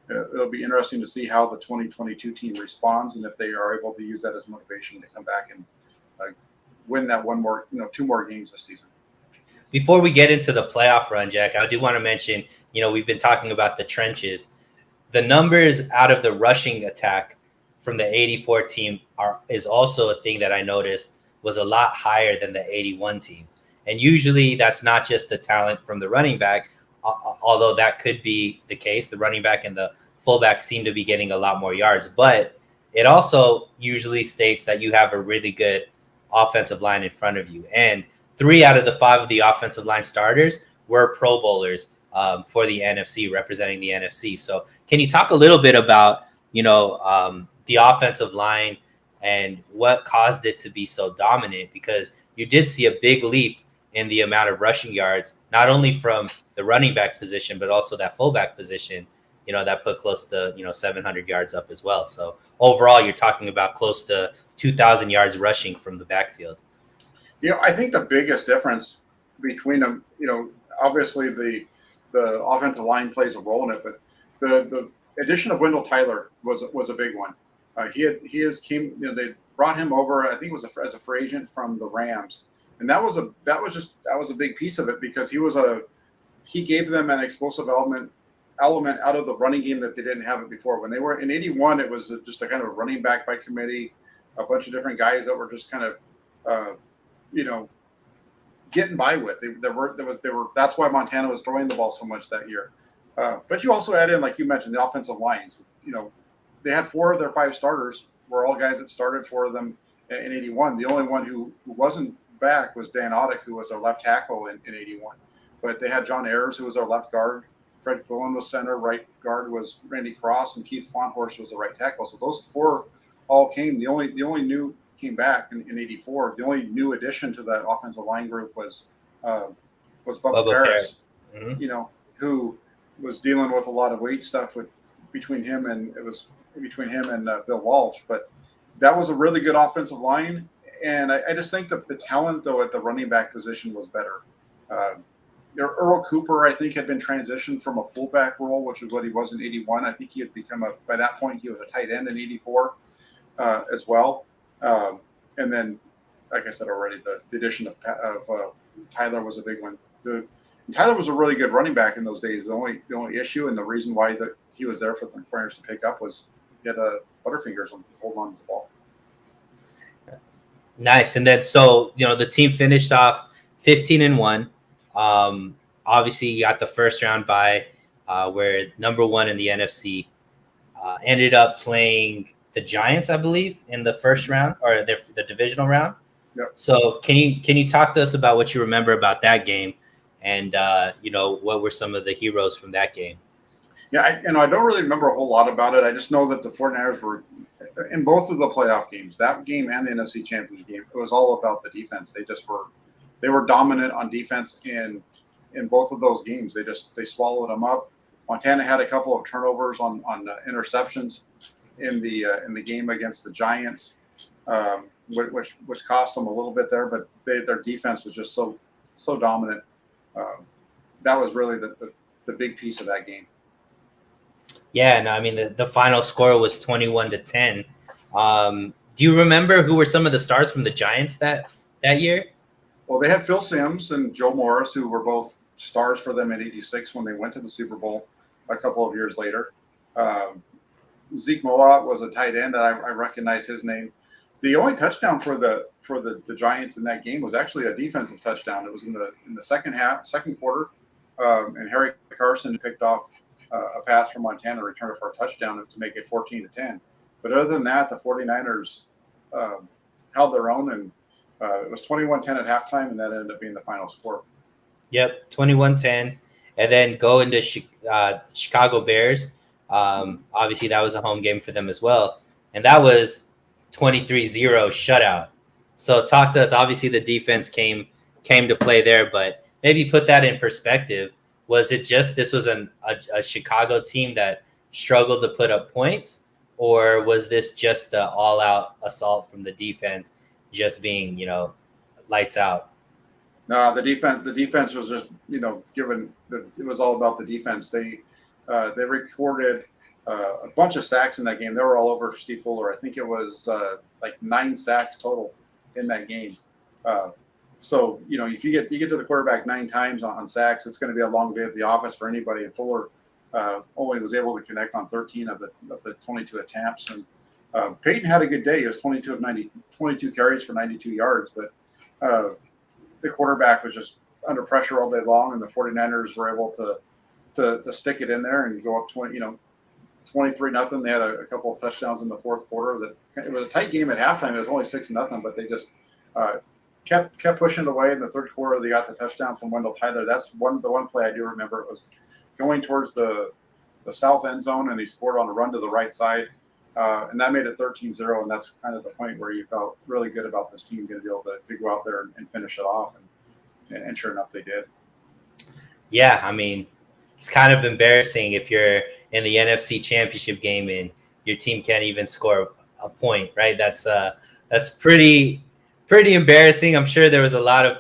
it'll be interesting to see how the 2022 team responds, and if they are able to use that as motivation to come back and win that two more games this season. Before we get into the playoff run, Jack, I do want to mention, we've been talking about the trenches. The numbers out of the rushing attack from the 84 team is also a thing that I noticed was a lot higher than the 81 team. And usually that's not just the talent from the running back, although that could be the case. The running back and the fullback seem to be getting a lot more yards, but it also usually states that you have a really good offensive line in front of you. And 3 out of the 5 of the offensive line starters were Pro Bowlers for the NFC, representing the NFC. So can you talk a little bit about, the offensive line and what caused it to be so dominant? Because you did see a big leap in the amount of rushing yards, not only from the running back position, but also that fullback position, that put close to, 700 yards up as well. So overall, you're talking about close to 2,000 yards rushing from the backfield. I think the biggest difference between them, obviously the offensive line plays a role in it, but the addition of Wendell Tyler was a big one. brought him over. I think it was as a free agent from the Rams, and that was a big piece of it because he gave them an explosive element out of the running game that they didn't have it before. When they were in '81, it was just a kind of a running back by committee, a bunch of different guys that were just kind of, getting by with. That's why Montana was throwing the ball so much that year. But you also add in, like you mentioned, the offensive lines. They had 4 of their 5 starters were all guys that started for them in '81. The only one who wasn't back was Dan Audick, who was their left tackle in '81. But they had John Ayers, who was their left guard. Fred Quillen was center. Right guard was Randy Cross, and Keith Fonthorst was the right tackle. So those 4 all came. The only new came back in '84. The only new addition to that offensive line group was Bubba Paris. Mm-hmm. Who was dealing with a lot of weight stuff between him and Bill Walsh. But that was a really good offensive line, and I just think that the talent though at the running back position was better. Earl Cooper, I think, had been transitioned from a fullback role, which is what he was in '81. I think he had become by that point he was a tight end in '84 as well. And then, like I said already, the addition of Tyler was a big one. Tyler was a really good running back in those days. The only issue and the reason why he was there for the Friars to pick up was he had butterfingers on hold on to the ball. Nice. And then the team finished off 15-1. Obviously, you got the first round bye, where number 1 in the NFC ended up playing the Giants, I believe, in the first round or the divisional round. Yep. So can you talk to us about what you remember about that game, and what were some of the heroes from that game? Yeah, I don't really remember a whole lot about it. I just know that the 49ers were in both of the playoff games, that game and the NFC Championship game. It was all about the defense. They were dominant on defense in both of those games. They swallowed them up. Montana had a couple of turnovers on interceptions in the game against the Giants, which cost them a little bit there. But their defense was just so dominant. That was really the big piece of that game. Yeah, no, I mean the final score was 21-10. Do you remember who were some of the stars from the Giants that year? Well, they had Phil Simms and Joe Morris, who were both stars for them in '86 when they went to the Super Bowl a couple of years later. Zeke Moat was a tight end, and I recognize his name. The only touchdown for the Giants in that game was actually a defensive touchdown. It was in the second quarter, and Harry Carson picked off a pass from Montana, returned it for a touchdown to make it 14-10. But other than that, the 49ers held their own, and it was 21-10 at halftime, and that ended up being the final score. Yep, 21-10, and then go into Chicago Bears. Obviously, that was a home game for them as well, and that was 23-0 shutout. So talk to us. Obviously, the defense came to play there, but maybe put that in perspective. Was it just this was a Chicago team that struggled to put up points, or was this just the all-out assault from the defense, just being lights out? No, the defense was just it was all about the defense. They recorded a bunch of sacks in that game. They were all over Steve Fuller. I think it was like 9 sacks total in that game. So if you get to the quarterback 9 times on sacks, it's going to be a long day at the office for anybody. And Fuller only was able to connect on 13 of the 22 attempts. And Peyton had a good day. It was 22 carries for 92 yards, but the quarterback was just under pressure all day long, and the 49ers were able to stick it in there and go up 23-0. They had a couple of touchdowns in the fourth quarter. It was a tight game at halftime. It was only 6-0, but they just kept pushing it away. In the third quarter, they got the touchdown from Wendell Tyler. That's the one play I do remember. It was going towards the south end zone, and he scored on a run to the right side, and that made it 13-0. And that's kind of the point where you felt really good about this team going to be able to go out there and finish it off. And sure enough, they did. Yeah, I mean, it's kind of embarrassing if you're in the NFC Championship game and your team can't even score a point, right? That's pretty embarrassing. I'm sure there was a lot of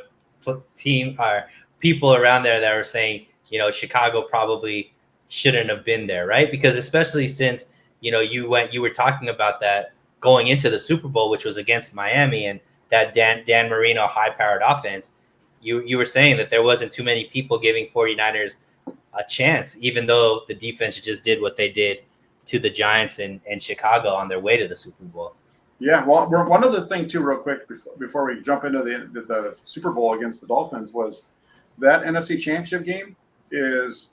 people around there that were saying, Chicago probably shouldn't have been there, right? Because especially since you were talking about that going into the Super Bowl, which was against Miami and that Dan Marino high-powered offense, you were saying that there wasn't too many people giving 49ers a chance, even though the defense just did what they did to the Giants in Chicago on their way to the Super Bowl. Yeah, well, one other thing too, real quick, before we jump into the Super Bowl against the Dolphins, was that NFC Championship game is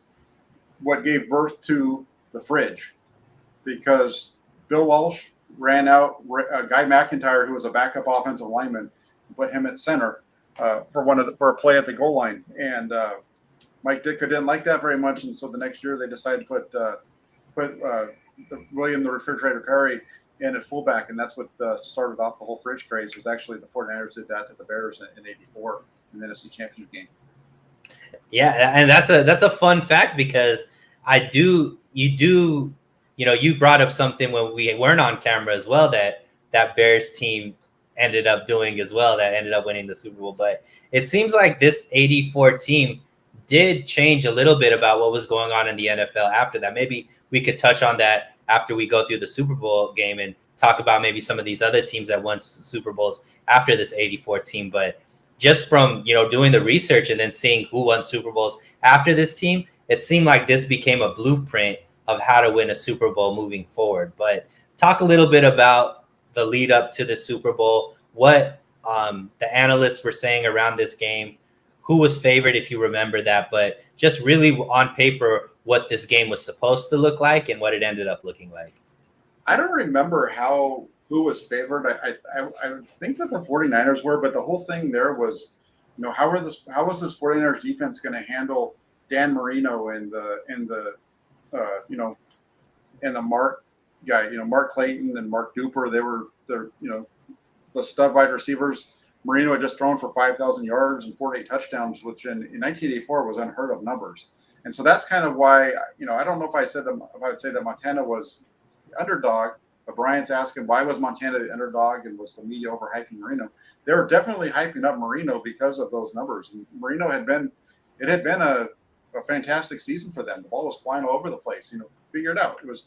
what gave birth to the fridge, because Bill Walsh ran out Guy McIntyre, who was a backup offensive lineman, put him at center for a play at the goal line, and Mike Ditka didn't like that very much, and so the next year they decided to put William the Refrigerator Perry in at fullback, and that's what started off the whole fridge craze. Was actually the 49ers did that to the Bears in '84 in the NFC Championship game. Yeah, and that's a fun fact, because you brought up something when we weren't on camera as well, that Bears team ended up doing as well, that ended up winning the Super Bowl. But it seems like this '84 team did change a little bit about what was going on in the NFL after that. Maybe we could touch on that after we go through the Super Bowl game and talk about maybe some of these other teams that won Super Bowls after this '84 team. But just from, doing the research and then seeing who won Super Bowls after this team, it seemed like this became a blueprint of how to win a Super Bowl moving forward. But talk a little bit about the lead up to the Super Bowl, what the analysts were saying around this game, who was favored, if you remember that, but just really on paper what this game was supposed to look like and what it ended up looking like. I don't remember who was favored. I think that the 49ers were, but the whole thing there was, how was this 49ers defense going to handle Dan Marino and the Mark guy, Mark Clayton and Mark Duper. They're the stud wide receivers. Marino had just thrown for 5,000 yards and 48 touchdowns, which in 1984 was unheard of numbers. And so that's kind of why, I don't know if I would say that Montana was the underdog, but Brian's asking, why was Montana the underdog and was the media overhyping Marino? They were definitely hyping up Marino because of those numbers. And Marino had been a fantastic season for them. The ball was flying all over the place. Figure it out. It was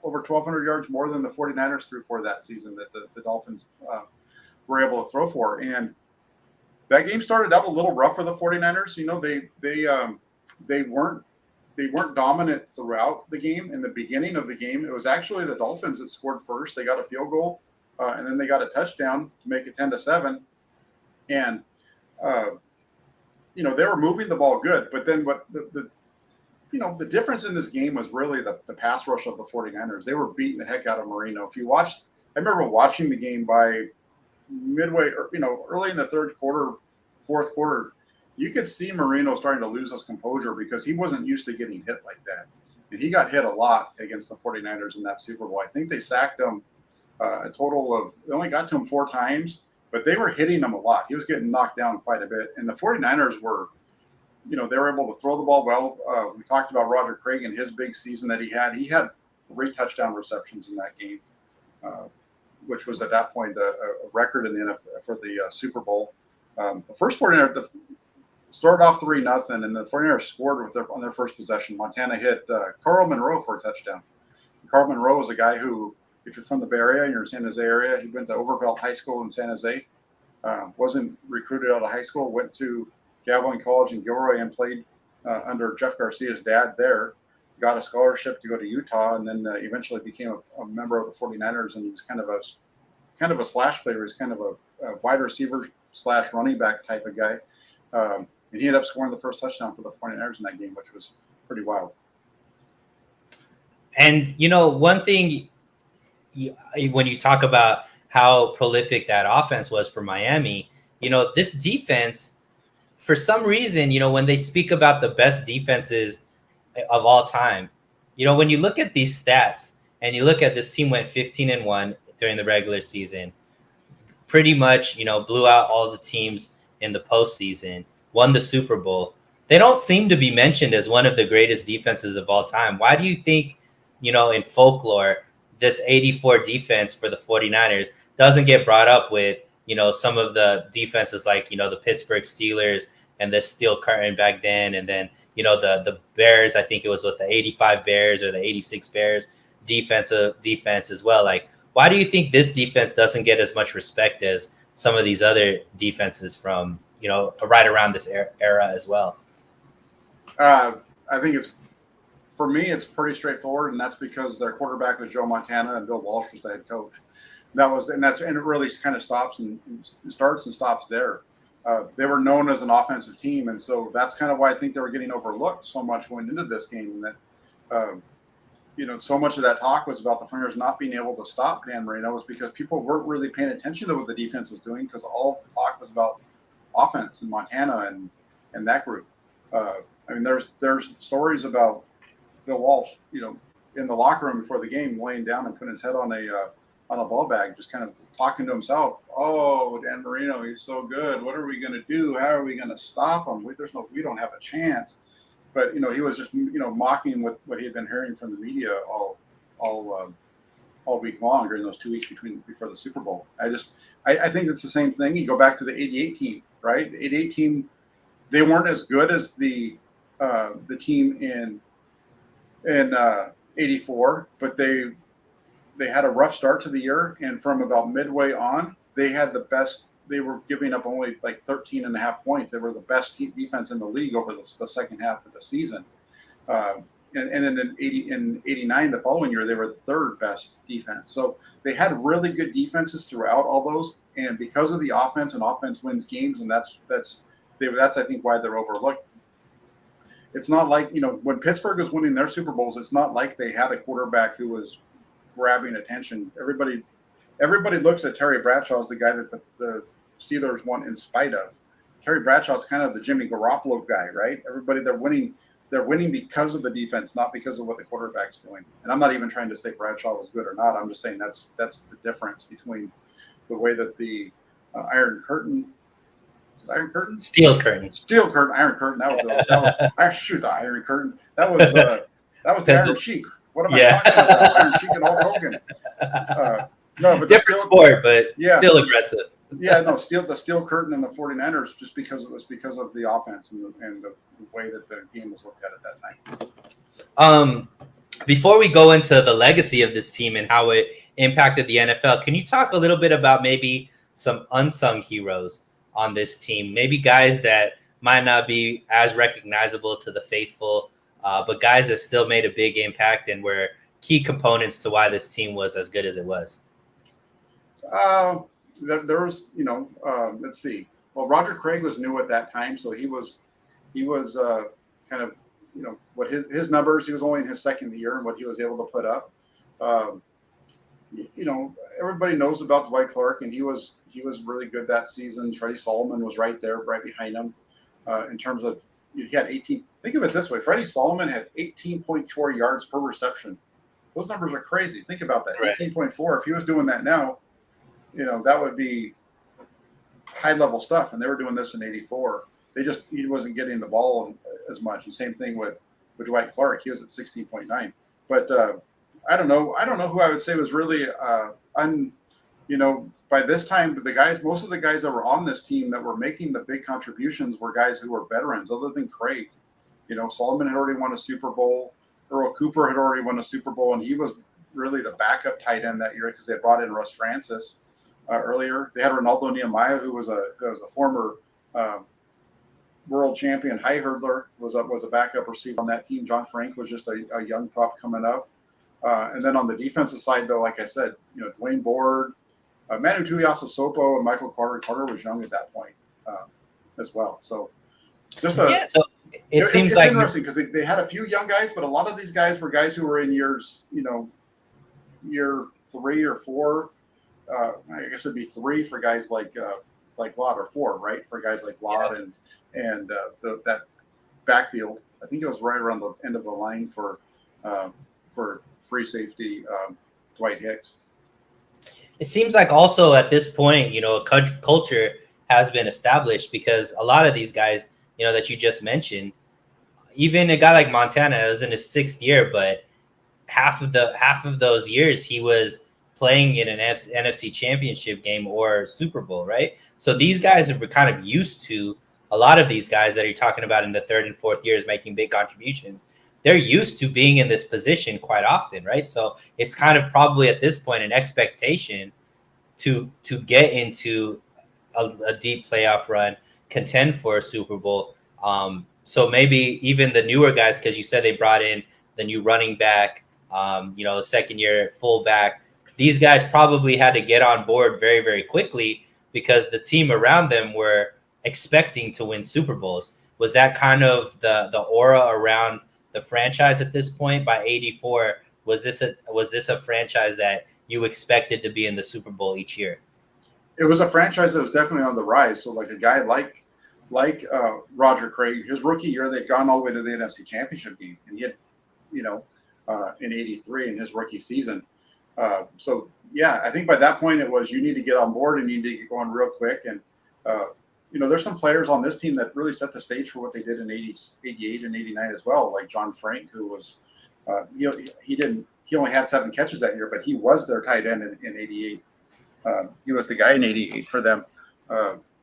over 1,200 yards more than the 49ers threw for that season that the Dolphins were able to throw for. And that game started out a little rough for the 49ers. They weren't dominant throughout the game. In the beginning of the game, it was actually the Dolphins that scored first. They got a field goal, and then they got a touchdown to make it 10-7. And they were moving the ball good. But then what the difference in this game was really the pass rush of the 49ers. They were beating the heck out of Marino. I remember watching the game by midway, early in the third quarter, fourth quarter, you could see Marino starting to lose his composure because he wasn't used to getting hit like that. And he got hit a lot against the 49ers in that Super Bowl. I think they sacked him a total of, they only got to him 4 times, but they were hitting him a lot. He was getting knocked down quite a bit. And the 49ers were, they were able to throw the ball well. We talked about Roger Craig and his big season that he had. He had 3 touchdown receptions in that game, which was at that point a record in the NFL for the Super Bowl. The first 49ers started off 3-0, and the 49ers scored on their first possession. Montana hit Carl Monroe for a touchdown. Carl Monroe was a guy who, if you're from the Bay Area and you're in San Jose area, he went to Overvelt High School in San Jose. Wasn't recruited out of high school, went to Gavilan College in Gilroy and played under Jeff Garcia's dad there. Got a scholarship to go to Utah, and then eventually became a member of the 49ers. And he was kind of a slash player. He's kind of a wide receiver / running back type of guy. And he ended up scoring the first touchdown for the 49ers in that game, which was pretty wild. And, one thing, when you talk about how prolific that offense was for Miami, this defense, for some reason, when they speak about the best defenses of all time, when you look at these stats and you look at this team went 15-1 during the regular season, pretty much, blew out all the teams in the postseason, won the Super Bowl. They don't seem to be mentioned as one of the greatest defenses of all time. Why do you think, in folklore, this '84 defense for the 49ers doesn't get brought up with, some of the defenses like, the Pittsburgh Steelers and the Steel Curtain back then, and then, the Bears, I think it was with the '85 Bears or the '86 Bears defense as well. Like, Why do you think this defense doesn't get as much respect as some of these other defenses from, right around this era as well? I think for me, it's pretty straightforward, and that's because their quarterback was Joe Montana and Bill Walsh was the head coach. And it really kind of starts and stops there. They were known as an offensive team, and so that's kind of why I think they were getting overlooked so much going into this game. And that, so much of that talk was about the Flyers not being able to stop Dan Marino was because people weren't really paying attention to what the defense was doing because all the talk was about offense and Montana and that group. There's stories about Bill Walsh, in the locker room before the game, laying down and putting his head on a ball bag, just kind of talking to himself. Oh, Dan Marino, he's so good. What are we going to do? How are we going to stop him? We don't have a chance. But he was just mocking what he had been hearing from the media all week long during those 2 weeks before the Super Bowl. I think it's the same thing. You go back to the '88 team, right? The '88 team, they weren't as good as the team in '84, but they had a rough start to the year, and from about midway on, they had the best. They were giving up only like 13.5 points. They were the best defense in the league over the second half of the season. And in '89, the following year, they were the third best defense. So they had really good defenses throughout all those, and because of the offense, and offense wins games, and that's I think why they're overlooked. It's not like, when Pittsburgh was winning their Super Bowls, it's not like they had a quarterback who was grabbing attention. Everybody looks at Terry Bradshaw as the guy that the Steelers won in spite of. Terry Bradshaw's kind of the Jimmy Garoppolo guy, right? They're winning because of the defense, not because of what the quarterback's doing. And I'm not even trying to say Bradshaw was good or not. I'm just saying that's the difference between the way that the Iron Curtain. Is it Iron Curtain? Steel Curtain. Steel Curtain. Iron Curtain. That was the Iron Curtain. That was the Iron Sheik. What am I talking about? Iron Sheik and Hulk Hogan. No, but different sport, but still aggressive. The Steel Curtain and the 49ers, just because it was because of the offense and the way that the game was looked at that night. Before we go into the legacy of this team and how it impacted the NFL, can you talk a little bit about maybe some unsung heroes on this team? Maybe guys that might not be as recognizable to the faithful, but guys that still made a big impact and were key components to why this team was as good as it was. There was, let's see. Well, Roger Craig was new at that time, so he was kind of, what his numbers. He was only in his second year, and what he was able to put up. Everybody knows about Dwight Clark, and he was really good that season. Freddie Solomon was right behind him. In terms of, he had 18. Think of it this way: Freddie Solomon had 18.4 yards per reception. Those numbers are crazy. Think about that. Right. 18.4. If he was doing that now, that would be high level stuff. And they were doing this in '84. He wasn't getting the ball as much. And same thing with Dwight Clark. He was at 16.9. But I don't know who I would say was really by this time, most of the guys that were on this team that were making the big contributions were guys who were veterans, other than Craig. Solomon had already won a Super Bowl. Earl Cooper had already won a Super Bowl, and he was really the backup tight end that year because they brought in Russ Francis earlier. They had Ronaldo Nehemiah, who was a former world champion high hurdler, was a backup receiver on that team. John Frank was just a young pup coming up. And then on the defensive side, though, like I said, Dwayne Board, Manu Tuiasosopo, and Michael Carter. Carter was young at that point as well. So just it's interesting because they had a few young guys, but a lot of these guys were guys who were in years, year 3 or 4. I guess it'd be 3 for guys like Lott, or 4, right? For guys like Lott and that backfield. I think it was right around the end of the line for free safety Dwight Hicks. It seems like also at this point, a culture has been established because a lot of these guys, that you just mentioned, even a guy like Montana was in his 6th year, but half of those years he was playing in an NFC championship game or Super Bowl, right? So these guys are kind of used to a lot of these guys that you're talking about in the 3rd and 4th years making big contributions they're used to being in this position quite often, right? So it's kind of probably at this point an expectation to get into a deep playoff run, contend for a Super Bowl. So maybe even the newer guys, because you said they brought in the new running back, second year fullback. These guys probably had to get on board very, very quickly because the team around them were expecting to win Super Bowls. Was that kind of the aura around the franchise at this point? By '84, was this a franchise that you expected to be in the Super Bowl each year? It was a franchise that was definitely on the rise. So like a guy like Roger Craig, his rookie year, they'd gone all the way to the NFC Championship game, and he had, in '83 in his rookie season. So yeah, I think by that point it was you need to get on board and you need to get going real quick. And there's some players on this team that really set the stage for what they did in '88 and '89 as well, like John Frank, who was he only had 7 catches that year, but he was their tight end in '88. He was the guy in '88 for them.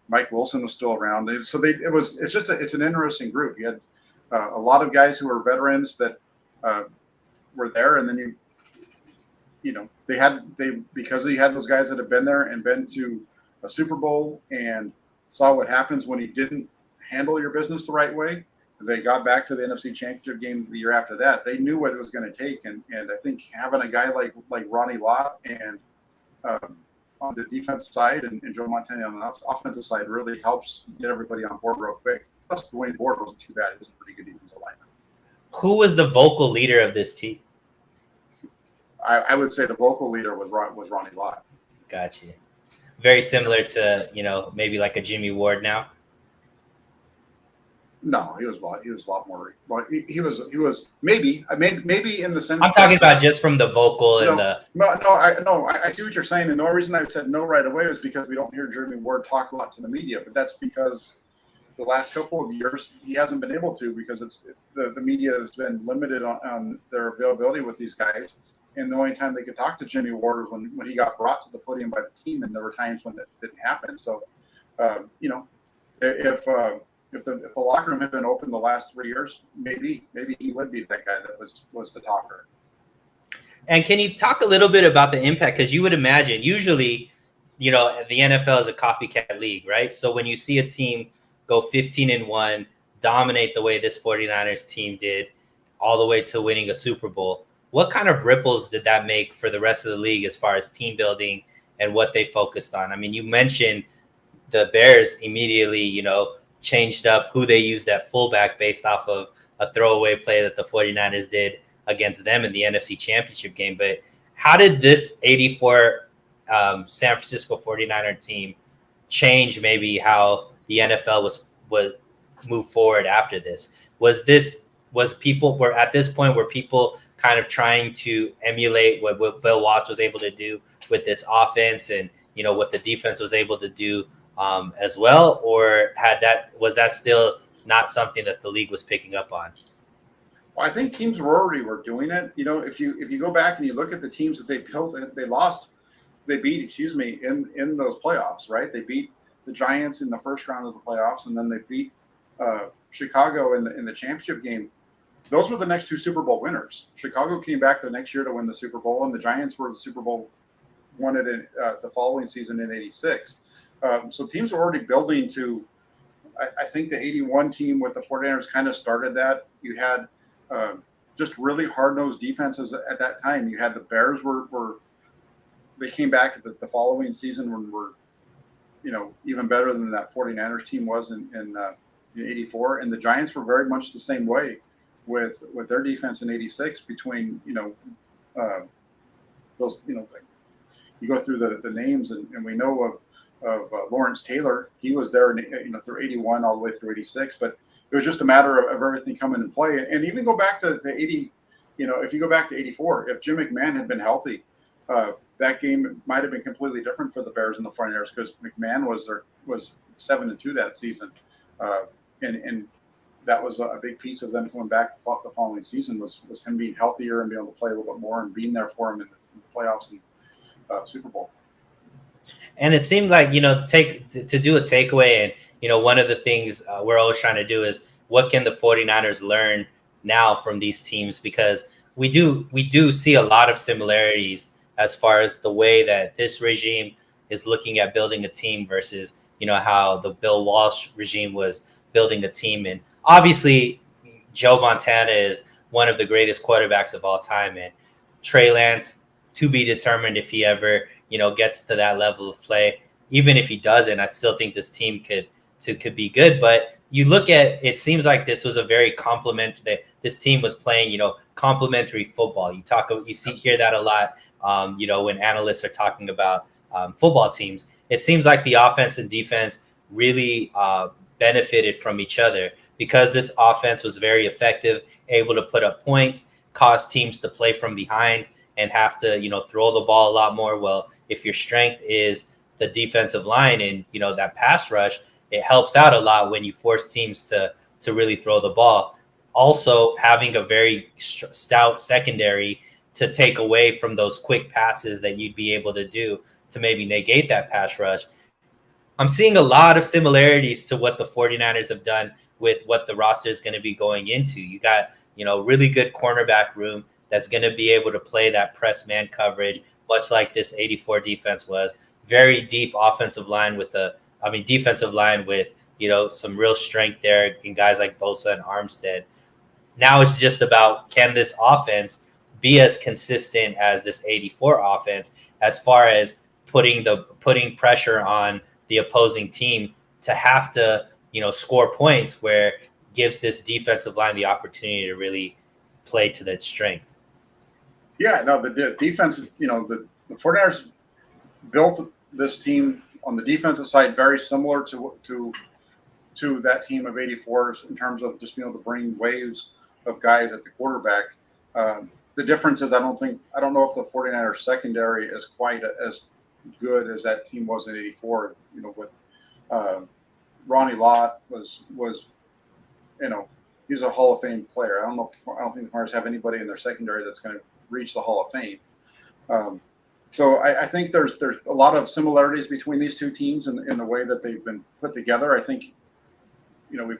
Mike Wilson was still around, so it's an interesting group. You had a lot of guys who were veterans that were there, and then because you had those guys that have been there and been to a Super Bowl and saw what happens when you didn't handle your business the right way. They got back to the NFC Championship game the year after that. They knew what it was going to take, and I think having a guy like Ronnie Lott and on the defense side and Joe Montana on the offensive side really helps get everybody on board real quick. Plus, Dwayne Board wasn't too bad. He was a pretty good defensive lineman. Who was the vocal leader of this team? I would say the vocal leader was Ronnie Lott. Gotcha. Very similar to maybe like a Jimmy Ward now. No, he was a lot more. Well, he was maybe in the sense. I'm talking about just from the vocal and the. I see what you're saying, and the only reason I said no right away is because we don't hear Jimmy Ward talk a lot to the media, but that's because the last couple of years he hasn't been able to because the media has been limited on their availability with these guys, and the only time they could talk to Jimmy Ward was when he got brought to the podium by the team, and there were times when that didn't happen. So, if the locker room had been open the last 3 years, maybe he would be that guy that was the talker. And can you talk a little bit about the impact? Because you would imagine usually, the NFL is a copycat league, right? So when you see a team go 15-1, dominate the way this 49ers team did, all the way to winning a Super Bowl, what kind of ripples did that make for the rest of the league as far as team building and what they focused on? I mean, you mentioned the Bears immediately, changed up who they used at fullback based off of a throwaway play that the 49ers did against them in the NFC Championship game. But how did this '84 San Francisco 49er team change maybe how the NFL was move forward after this? Were at this point were people kind of trying to emulate what Bill Walsh was able to do with this offense and what the defense was able to do as well, or was that still not something that the league was picking up on? Well, I think teams were doing it. If you go back and you look at the teams that they built, they beat in those playoffs, right? They beat the Giants in the first round of the playoffs, and then they beat Chicago in the championship game. Those were the next 2 Super Bowl winners. Chicago came back the next year to win the Super Bowl, and the Giants were the Super Bowl won it in the following season in '86. So teams were already building to. I think the '81 team with the 49ers kind of started that. You had just really hard-nosed defenses at that time. You had the Bears they came back the following season when were even better than that 49ers team was in '84, and the Giants were very much the same way with their defense in '86. Between those you go through the names and we know of Lawrence Taylor. He was there through '81 all the way through '86, but it was just a matter of everything coming in play. And even go back to the '80, if you go back to '84, if Jim McMahon had been healthy, that game might have been completely different for the Bears and the 49ers because McMahon was 7-2 that season, and that was a big piece of them coming back the following season was him being healthier and being able to play a little bit more and being there for him in the playoffs and Super Bowl. And it seemed like, to do a takeaway. And, one of the things we're always trying to do is what can the 49ers learn now from these teams, because we do see a lot of similarities as far as the way that this regime is looking at building a team versus, how the Bill Walsh regime was building a team. And obviously Joe Montana is one of the greatest quarterbacks of all time, and Trey Lance, to be determined if he ever, gets to that level of play. Even if he doesn't, I still think this team could be good. But you look at, it seems like this was a very this team was playing, complementary football. Hear that a lot, when analysts are talking about football teams. It seems like the offense and defense really benefited from each other, because this offense was very effective, able to put up points, cause teams to play from behind and have to, throw the ball a lot more. Well, if your strength is the defensive line and, that pass rush, it helps out a lot when you force teams to really throw the ball. Also, having a very stout secondary to take away from those quick passes that you'd be able to do to maybe negate that pass rush. I'm seeing a lot of similarities to what the 49ers have done with what the roster is going to be going into. You got, really good cornerback room that's going to be able to play that press man coverage, much like this 84 defense was. Very deep offensive line with defensive line with, some real strength there in guys like Bosa and Armstead. Now it's just about, can this offense be as consistent as this 84 offense as far as putting pressure on the opposing team to have to, score points, where it gives this defensive line the opportunity to really play to that strength. Yeah, no, the defense, the 49ers built this team on the defensive side very similar to that team of 84s in terms of just being able to bring waves of guys at the quarterback. The difference is I don't know if the 49ers secondary is quite as good as that team was in 84, with Ronnie Lott was he's a Hall of Fame player. I don't think the 49ers have anybody in their secondary that's going to reach the Hall of Fame. So I think there's a lot of similarities between these two teams in the way that they've been put together. I think,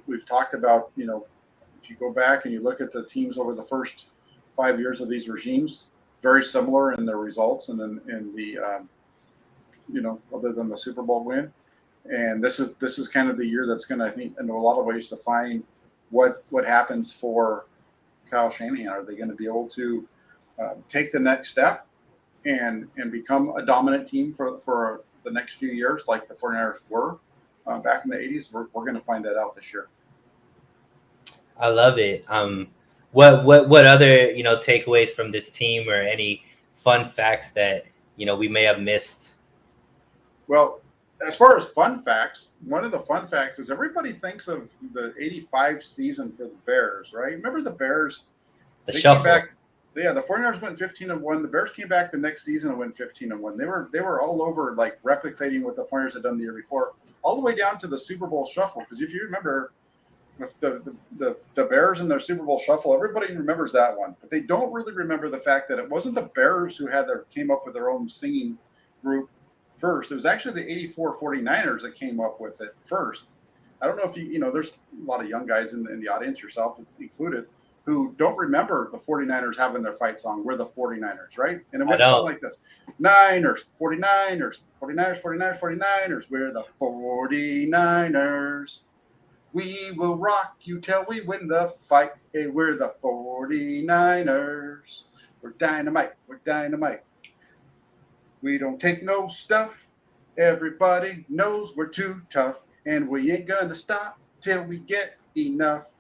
we've talked about, if you go back and you look at the teams over the first 5 years of these regimes, very similar in their results and in the, other than the Super Bowl win. And this is kind of the year that's going to, I think, in a lot of ways, define what happens for Kyle Shanahan. Are they going to be able to take the next step and become a dominant team for the next few years, like the 49ers were back in the 80s? We're going to find that out this year. I love it. What other takeaways from this team, or any fun facts that we may have missed? Well, as far as fun facts, one of the fun facts is everybody thinks of the 85 season for the Bears, right? Remember the Bears? The shuffle. The 49ers went 15-1. The Bears came back the next season and went 15-1. They were all over, like, replicating what the 49ers had done the year before, all the way down to the Super Bowl shuffle. Because if you remember, with the Bears and their Super Bowl shuffle, everybody remembers that one, but they don't really remember the fact that it wasn't the Bears who came up with their own singing group first. It was actually the 84 49ers that came up with it first. I don't know if there's a lot of young guys in the audience, yourself included, who don't remember the 49ers having their fight song, "We're the 49ers," right? And it went something like this: Niners, 49ers, 49ers, 49ers, 49ers, we're the 49ers. We will rock you till we win the fight. Hey, we're the 49ers. We're dynamite. We're dynamite. We don't take no stuff. Everybody knows we're too tough. And we ain't gonna stop till we get enough.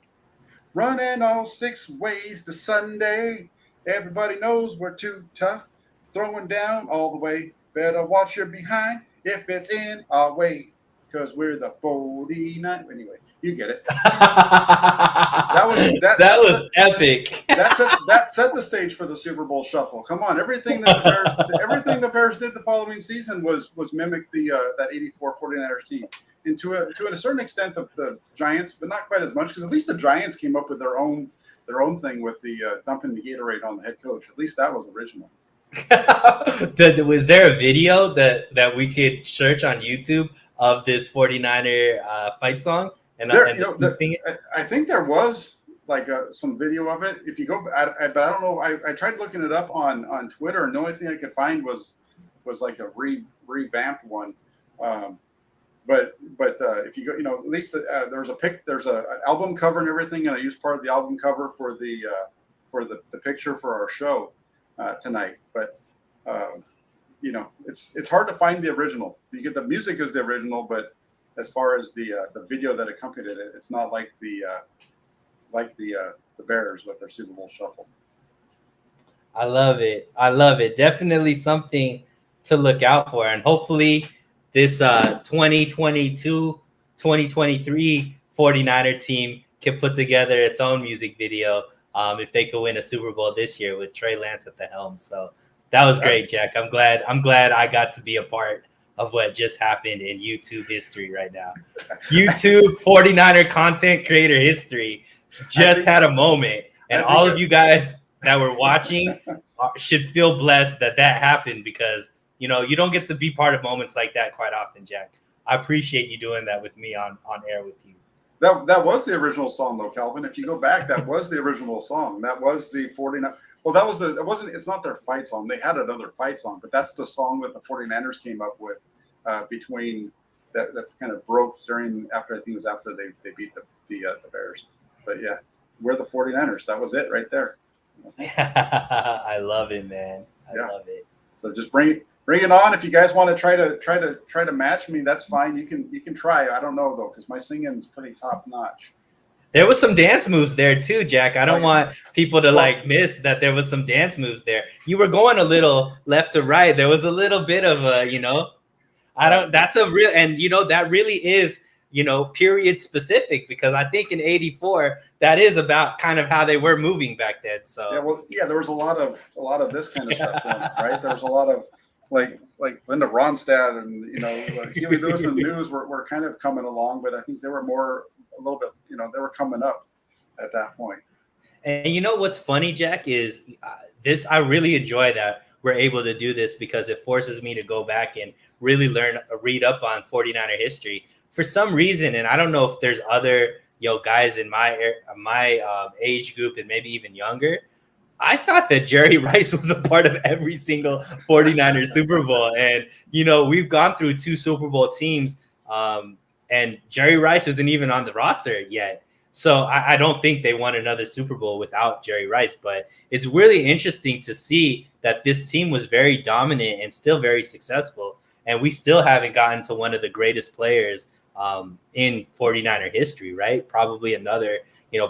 Running all 6 ways to Sunday. Everybody knows we're too tough. Throwing down all the way. Better watch your behind if it's in our way. Because we're the 49ers. Anyway, you get it. That was epic. That set the stage for the Super Bowl shuffle. Come on, everything the Bears did the following season was mimic that 84 49ers team. And to a certain extent, the Giants, but not quite as much, because at least the Giants came up with their own thing with the dumping the Gatorade on the head coach. At least that was original. Was there a video that we could search on YouTube of this 49er fight song? And I think there was. some video of it. If you go, but I don't know. I tried looking it up on Twitter, and the only thing I could find was like a revamped one. But if you go, at least there's an album cover and everything, and I used part of the album cover for the picture for our show tonight. But it's hard to find the original. You get the music is the original, but as far as the video that accompanied it, it's not like the Bears with their Super Bowl shuffle. I love it. Definitely something to look out for, and hopefully this 2022-2023 49er team can put together its own music video if they could win a Super Bowl this year with Trey Lance at the helm. So that was great, Jack. I'm glad I got to be a part of what just happened in YouTube history right now. YouTube 49er content creator history just had a moment, and all of you guys that were watching should feel blessed that happened, because you don't get to be part of moments like that quite often, Jack. I appreciate you doing that with me on air with you. That was the original song, though, Calvin. If you go back, that was the original song. That was the 49. Well, it's not their fight song. They had another fight song, but that's the song that the 49ers came up with between that kind of broke after they beat the Bears. But yeah, we're the 49ers. That was it right there. I love it, man. I love it. So just bring it on. If you guys want to try to match me, that's fine. You can try. I don't know though, because my singing is pretty top notch. There was some dance moves there too, Jack. I don't want people to miss that there was some dance moves there. You were going a little left to right. There was a little bit of that's a real, and that really is, period specific, because I think in '84 that is about kind of how they were moving back then. So there was a lot of this kind of stuff going on, right? There was a lot of like Linda Ronstadt and Huey Lewis and the News were kind of coming along, but I think they were a little bit they were coming up at that point. And what's funny, Jack, is this. I really enjoy that we're able to do this, because it forces me to go back and really read up on 49er history for some reason. And I don't know if there's other guys in my age group and maybe even younger. I thought that Jerry Rice was a part of every single 49er Super Bowl. And, we've gone through 2 Super Bowl teams, and Jerry Rice isn't even on the roster yet. So I don't think they won another Super Bowl without Jerry Rice. But it's really interesting to see that this team was very dominant and still very successful. And we still haven't gotten to one of the greatest players in 49er history, right? Probably another,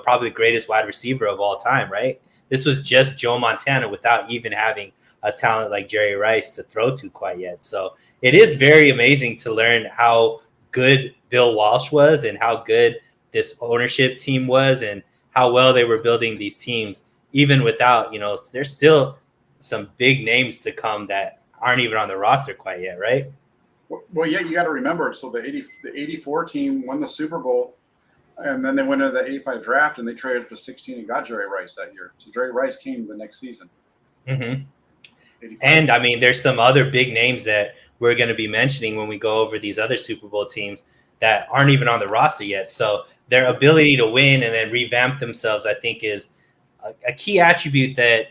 probably the greatest wide receiver of all time, right? This was just Joe Montana without even having a talent like Jerry Rice to throw to quite yet. So it is very amazing to learn how good Bill Walsh was and how good this ownership team was and how well they were building these teams, even without, there's still some big names to come that aren't even on the roster quite yet, right? Well, yeah, you got to remember. So the 84 team won the Super Bowl, and then they went into the 85 draft, and they traded for 16 and got Jerry Rice that year. So Jerry Rice came the next season. Mm-hmm. And I mean, there's some other big names that we're going to be mentioning when we go over these other Super Bowl teams that aren't even on the roster yet. So their ability to win and then revamp themselves, I think, is a key attribute that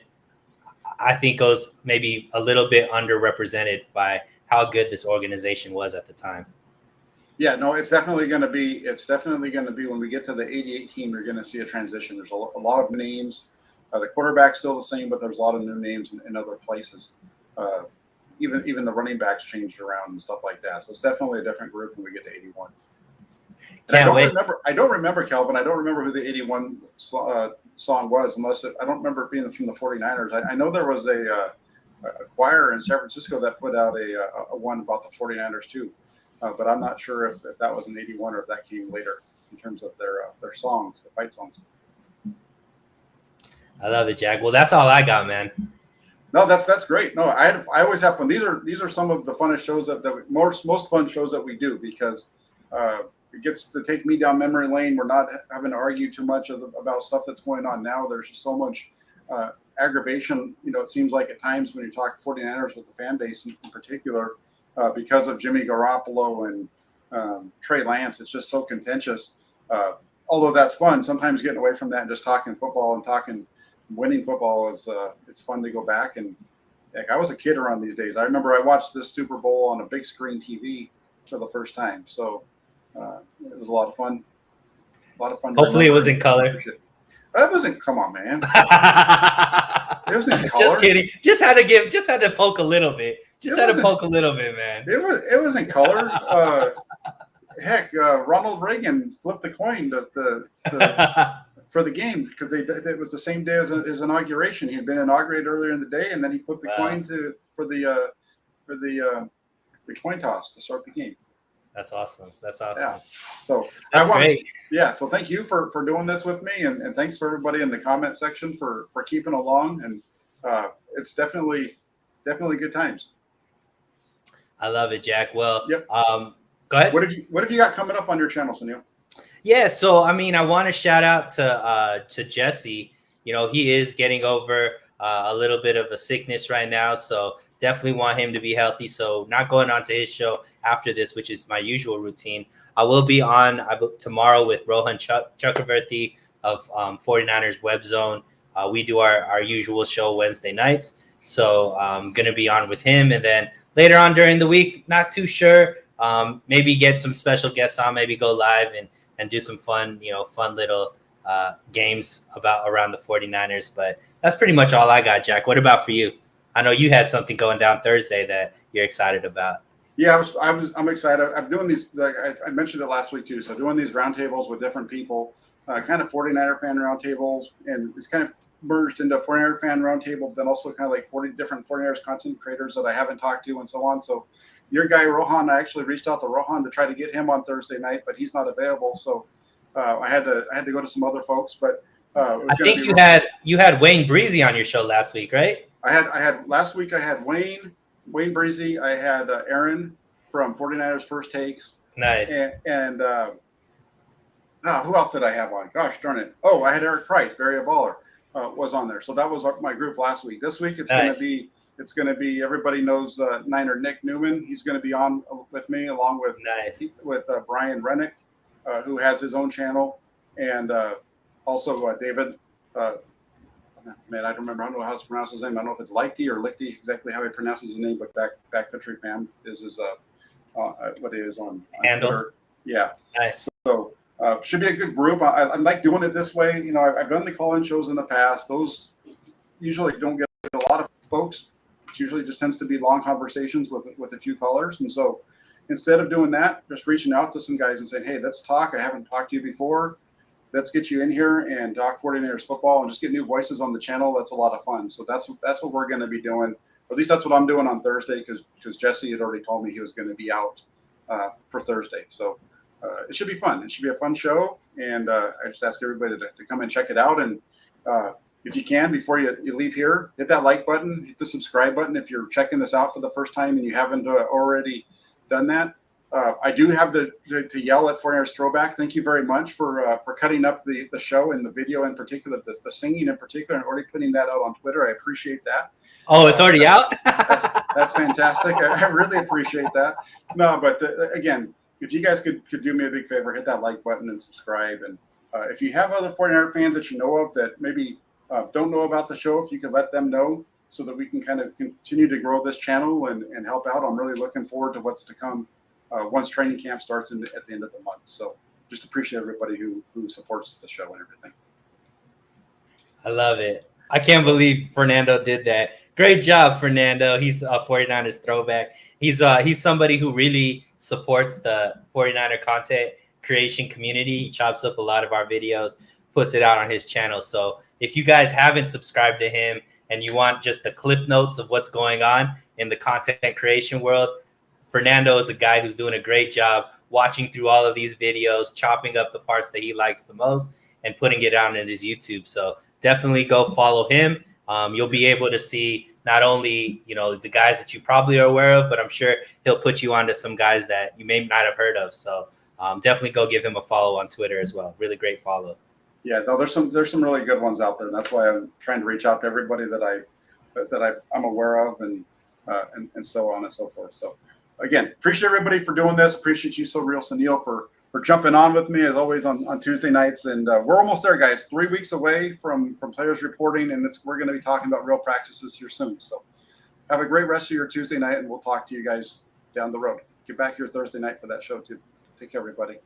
I think goes maybe a little bit underrepresented by how good this organization was at the time. Yeah, no, it's definitely going to be when we get to the 88 team, you're going to see a transition. There's a lot of names. The quarterback's still the same, but there's a lot of new names in other places. Even the running backs changed around and stuff like that. So it's definitely a different group when we get to 81. And I don't remember, Calvin. I don't remember who the 81 song was, I don't remember it being from the 49ers. I know there was a choir in San Francisco that put out a one about the 49ers too. But I'm not sure if that was an 81 or if that came later in terms of their songs, the fight songs. I love it, Jack. Well, that's all I got, man. No, that's great. No, I always have fun. These are some of the funnest shows most fun shows that we do, because it gets to take me down memory lane. We're not having to argue too much about stuff that's going on now. There's just so much aggravation. It seems like at times when you talk 49ers with the fan base in particular, because of Jimmy Garoppolo and Trey Lance, it's just so contentious. although that's fun, sometimes getting away from that and just talking football and talking winning football is it's fun to go back. And heck, I was a kid around these days. I remember I watched this Super Bowl on a big screen TV for the first time. So it was a lot of fun. A lot of fun. Hopefully it was in color. That wasn't. Come on, man. It was in color. Just kidding. Just had to poke a little bit. Just had to poke a little bit, man. It was in color. Heck, Ronald Reagan flipped the coin for the game because it was the same day as his inauguration. He had been inaugurated earlier in the day, and then he flipped the coin for the coin toss to start the game. That's awesome. Yeah. So that's great. Yeah. So thank you for doing this with me, and thanks for everybody in the comment section for keeping along. And it's definitely good times. I love it, Jack. Well, yep. Go ahead. What have you got coming up on your channel, Suneil? Yeah. So I mean, I want to shout out to Jesse. You know, he is getting over a little bit of a sickness right now, so definitely want him to be healthy. So not going on to his show after this, which is my usual routine. I will be on tomorrow with Rohan Chakravarti of 49ers Web Zone. We do our usual show Wednesday nights. So I'm going to be on with him. And then later on during the week, not too sure, maybe get some special guests on, maybe go live and do some fun little games around the 49ers. But that's pretty much all I got, Jack. What about for you? I know you had something going down Thursday that you're excited about. Yeah, I'm excited. I'm doing these. I mentioned it last week too. So doing these roundtables with different people, kind of 49er fan roundtables, and it's kind of merged into a 49er fan roundtable, but then also kind of like 40 different 49ers content creators that I haven't talked to and so on. So your guy Rohan, I actually reached out to Rohan to try to get him on Thursday night, but he's not available. So I had to go to some other folks. But I think you had Wayne Breezy on your show last week, right? I had last week. I had Wayne Breezy. I had Aaron from 49ers First Takes. Nice. And who else did I have on? Gosh darn it! Oh, I had Eric Price, Barry a Baller, was on there. So that was my group last week. This week it's going to be everybody knows Niner Nick Newman. He's going to be on with me along with Brian Rennick, who has his own channel, and also David. Man, I don't remember. I don't know how to pronounce his name. I don't know if it's Lichty or Lichty, exactly how he pronounces his name, but Backcountry Fam is his what it is on handle. Twitter. Yeah. Nice. So should be a good group. I like doing it this way. You know, I've done the call-in shows in the past. Those usually don't get a lot of folks. It usually just tends to be long conversations with a few callers. And so instead of doing that, just reaching out to some guys and saying, hey, let's talk. I haven't talked to you before. Let's get you in here and talk 49ers football and just get new voices on the channel. That's a lot of fun. So that's what we're going to be doing. Or at least that's what I'm doing on Thursday because Jesse had already told me he was going to be out for Thursday. So it should be fun. It should be a fun show. And I just ask everybody to come and check it out. And if you can, before you leave here, hit that like button, hit the subscribe button if you're checking this out for the first time and you haven't already done that. I do have to yell at 49ers Throwback. Thank you very much for cutting up the show and the video in particular, the singing in particular, and already putting that out on Twitter. I appreciate that. Oh, it's already out? That's fantastic. I really appreciate that. No, but again, if you guys could do me a big favor, hit that like button and subscribe. And if you have other 49er fans that you know of that maybe don't know about the show, if you could let them know so that we can kind of continue to grow this channel and help out. I'm really looking forward to what's to come. Once training camp starts at the end of the month. So just appreciate everybody who supports the show and everything. I love it. I can't believe Fernando did that. Great job, Fernando. He's a 49ers Throwback. He's somebody who really supports the 49er content creation community. He chops up a lot of our videos, puts it out on his channel. So if you guys haven't subscribed to him and you want just the cliff notes of what's going on in the content creation world, Fernando is a guy who's doing a great job watching through all of these videos, chopping up the parts that he likes the most and putting it out in his YouTube. So definitely go follow him. You'll be able to see not only, the guys that you probably are aware of, but I'm sure he'll put you onto some guys that you may not have heard of. So definitely go give him a follow on Twitter as well. Really great follow. Yeah, no, there's some really good ones out there. And that's why I'm trying to reach out to everybody that I'm aware of and so on and so forth. So again, appreciate everybody for doing this. Appreciate you, Suneil, for jumping on with me as always on Tuesday nights. And we're almost there, guys. 3 weeks away from players reporting, and we're going to be talking about real practices here soon. So have a great rest of your Tuesday night, and we'll talk to you guys down the road. Get back here Thursday night for that show too. Take care, everybody.